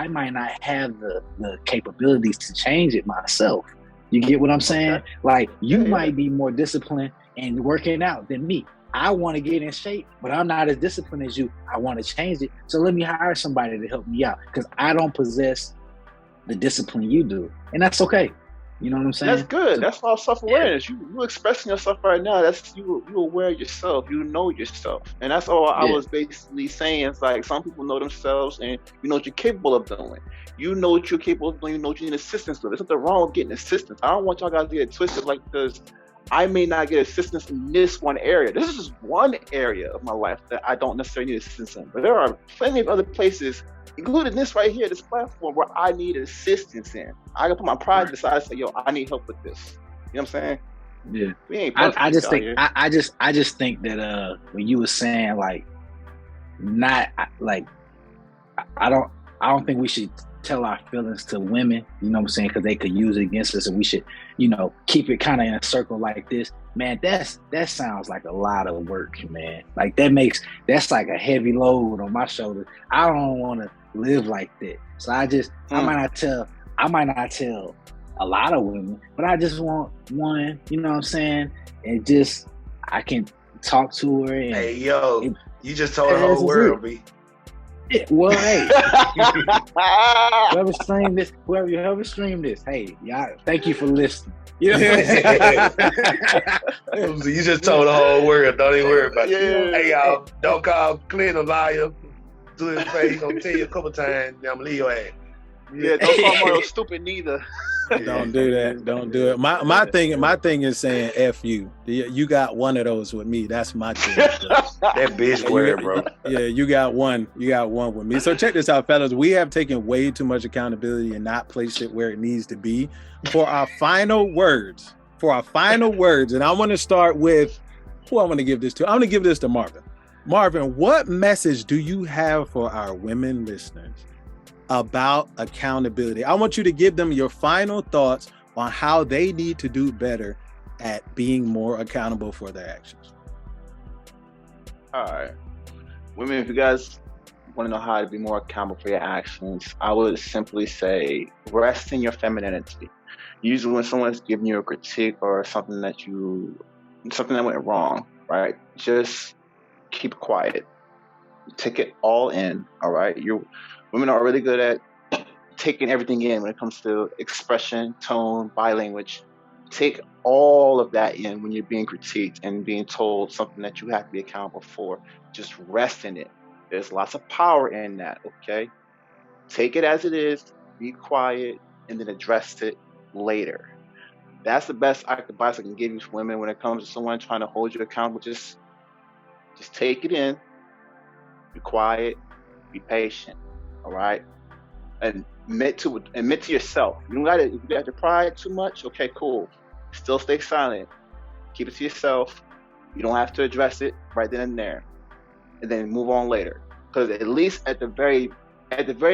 might not have the capabilities to change it myself. You get what I'm saying? Okay. Like, you might be more disciplined and working out than me. I want to get in shape, but I'm not as disciplined as you. I want to change it. So let me hire somebody to help me out, because I don't possess the discipline you do. And that's okay. You know what I'm saying? That's good. That's all self-awareness. You expressing yourself right now. That's you aware of yourself. You know yourself. And that's all I was basically saying. It's like, some people know themselves and you know what you're capable of doing. You know what you're capable of doing. You know what you need assistance with. There's nothing wrong with getting assistance. I don't want y'all guys to get twisted, like, because I may not get assistance in this one area. This is just one area of my life that I don't necessarily need assistance in. But there are plenty of other places, including this right here, this platform, where I need assistance in. I can put my pride aside and say, yo, I need help with this. You know what I'm saying? Yeah. We ain't I just think I just think that when you were saying, like, not like, I don't think we should tell our feelings to women, you know what I'm saying, because they could use it against us, and we should, keep it kind of in a circle like this. Man, that sounds like a lot of work, man. Like, that's like a heavy load on my shoulders. I don't want to live like that. So I might not tell a lot of women, but I just want one, you know what I'm saying, and just, I can talk to her. And, hey, yo, you just told the whole world, B. Yeah, well, hey, whoever streamed this, hey, y'all, thank you for listening. You know what I'm saying? You just told the whole world. Don't even worry about it. Yeah. Hey, y'all, don't call Clint a liar. Do his face. He's gonna tell you a couple times. I'm gonna leave your ass. Yeah, don't call Mario stupid neither. Don't do that. Don't do it. My thing is saying F you. You got one of those with me. That's my thing. That bitch word, bro. Yeah, you got one. You got one with me. So check this out, fellas. We have taken way too much accountability and not placed it where it needs to be. For our final words, and I want to start with who I want to give this to. I want to give this to Marvin. Marvin, what message do you have for our women listeners about accountability? I want you to give them your final thoughts on how they need to do better at being more accountable for their actions. All right. Women, if you guys want to know how to be more accountable for your actions, I would simply say rest in your femininity. Usually when someone's giving you a critique or something that went wrong, right? Just keep quiet. Take it all in, all right? Women are really good at taking everything in when it comes to expression, tone, body language. Take all of that in when you're being critiqued and being told something that you have to be accountable for. Just rest in it. There's lots of power in that, okay? Take it as it is, be quiet, and then address it later. That's the best advice I can give you for women when it comes to someone trying to hold you accountable. Just take it in, be quiet, be patient, all right? And admit to yourself. If you got your pride too much, okay, cool. Still stay silent. Keep it to yourself. You don't have to address it right then and there. And then move on later. Because at least at the very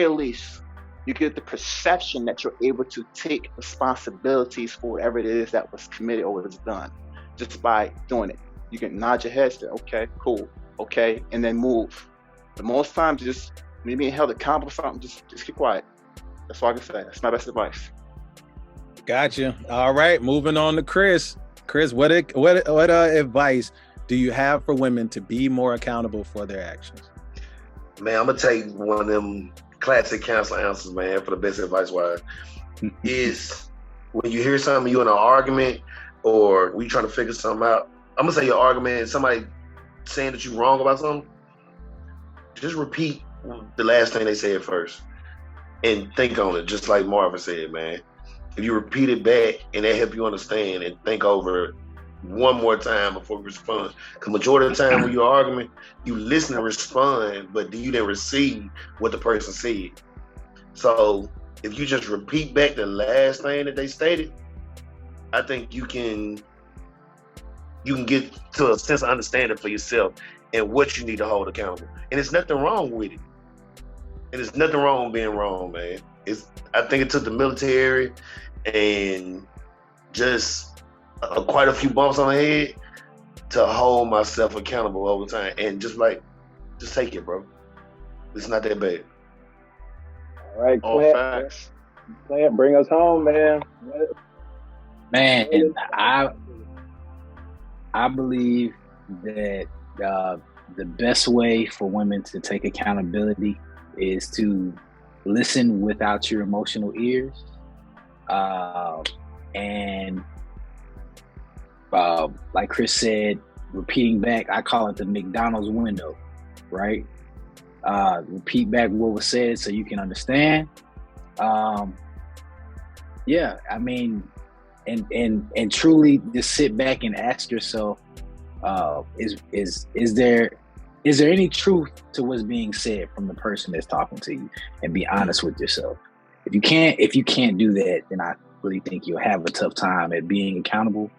least, you get the perception that you're able to take responsibilities for whatever it is that was committed or was done. Just by doing it. You can nod your head, say, okay, cool, okay, and then move. But most times, just when you're being held accountable for something, just keep quiet. That's all I can say. That's my best advice. Gotcha. All right, moving on to Chris. Chris, what advice do you have for women to be more accountable for their actions? Man, I'm gonna take one of them classic counselor answers, man, for the best advice wise. Is when you hear something, you in an argument or we trying to figure something out. I'm gonna say your argument and somebody saying that you're wrong about something, just repeat the last thing they said first and think on it, just like Marvin said, man. If you repeat it back and that help you understand and think over it one more time before you respond. Because majority of the time when you're arguing, you listen and respond, but do you then receive what the person said? So if you just repeat back the last thing that they stated, I think you can get to a sense of understanding for yourself and what you need to hold accountable. And there's nothing wrong with it. And there's nothing wrong with being wrong, man. I think it took the military and just quite a few bumps on the head to hold myself accountable over time. And just take it, bro. It's not that bad. All right, All facts. Clint, bring us home, man. Man, I believe that the best way for women to take accountability is to listen without your emotional ears, and like Chris said, repeating back. I call it the McDonald's window, right? Repeat back what was said so you can understand. Yeah, I mean, and truly just sit back and ask yourself, is there any truth to what's being said from the person that's talking to you, and be honest with yourself. If you can't do that, then I really think you'll have a tough time at being accountable.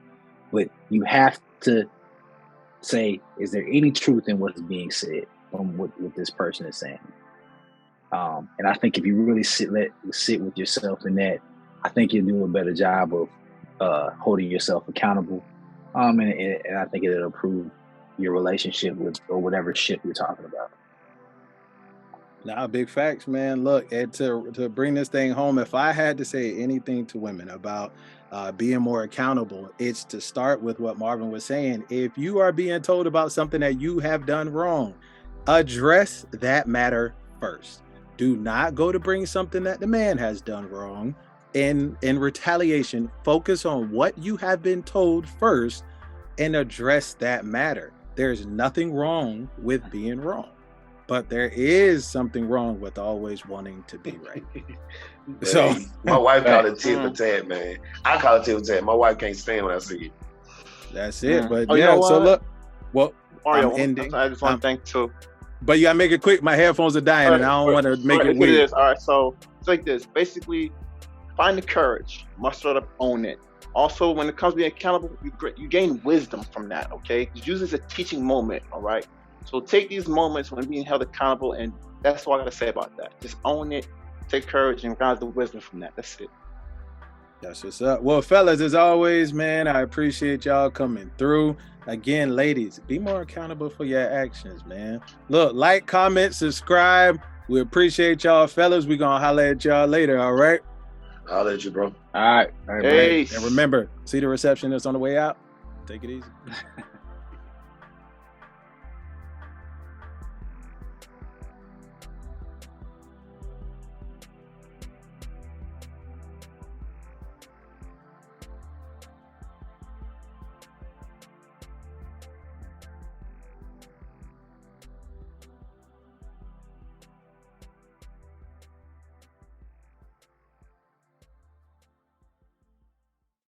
But you have to say, is there any truth in what's being said from what this person is saying? And I think if you really sit with yourself in that, I think you'll do a better job of holding yourself accountable. And I think it'll improve your relationship with or whatever ship you're talking about. Nah, big facts, man. Look, and to bring this thing home, if I had to say anything to women about being more accountable, it's to start with what Marvin was saying. If you are being told about something that you have done wrong, address that matter first. Do not go to bring something that the man has done wrong. In retaliation, focus on what you have been told first and address that matter. There's nothing wrong with being wrong, but there is something wrong with always wanting to be right. So my wife called it tit for tat, man. I call it tit for tat. My wife can't stand when I see it. That's it. But you know so what? look, Mario, I'm ending. I just want to thank too. But you gotta make it quick. My headphones are dying, and I don't want to make it weird. All right, so it's like this. Basically, find the courage, muster it up, own it. Also, when it comes to being accountable, you gain wisdom from that, okay? Use it as a teaching moment, all right? So take these moments when being held accountable, and that's all I got to say about that. Just own it, take courage, and gain the wisdom from that. That's it. That's what's up. Well, fellas, as always, man, I appreciate y'all coming through. Again, ladies, be more accountable for your actions, man. Look, like, comment, subscribe. We appreciate y'all, fellas. We're going to holler at y'all later, all right? I'll let you, bro. All right. Hey. And remember, see the receptionist on the way out? Take it easy.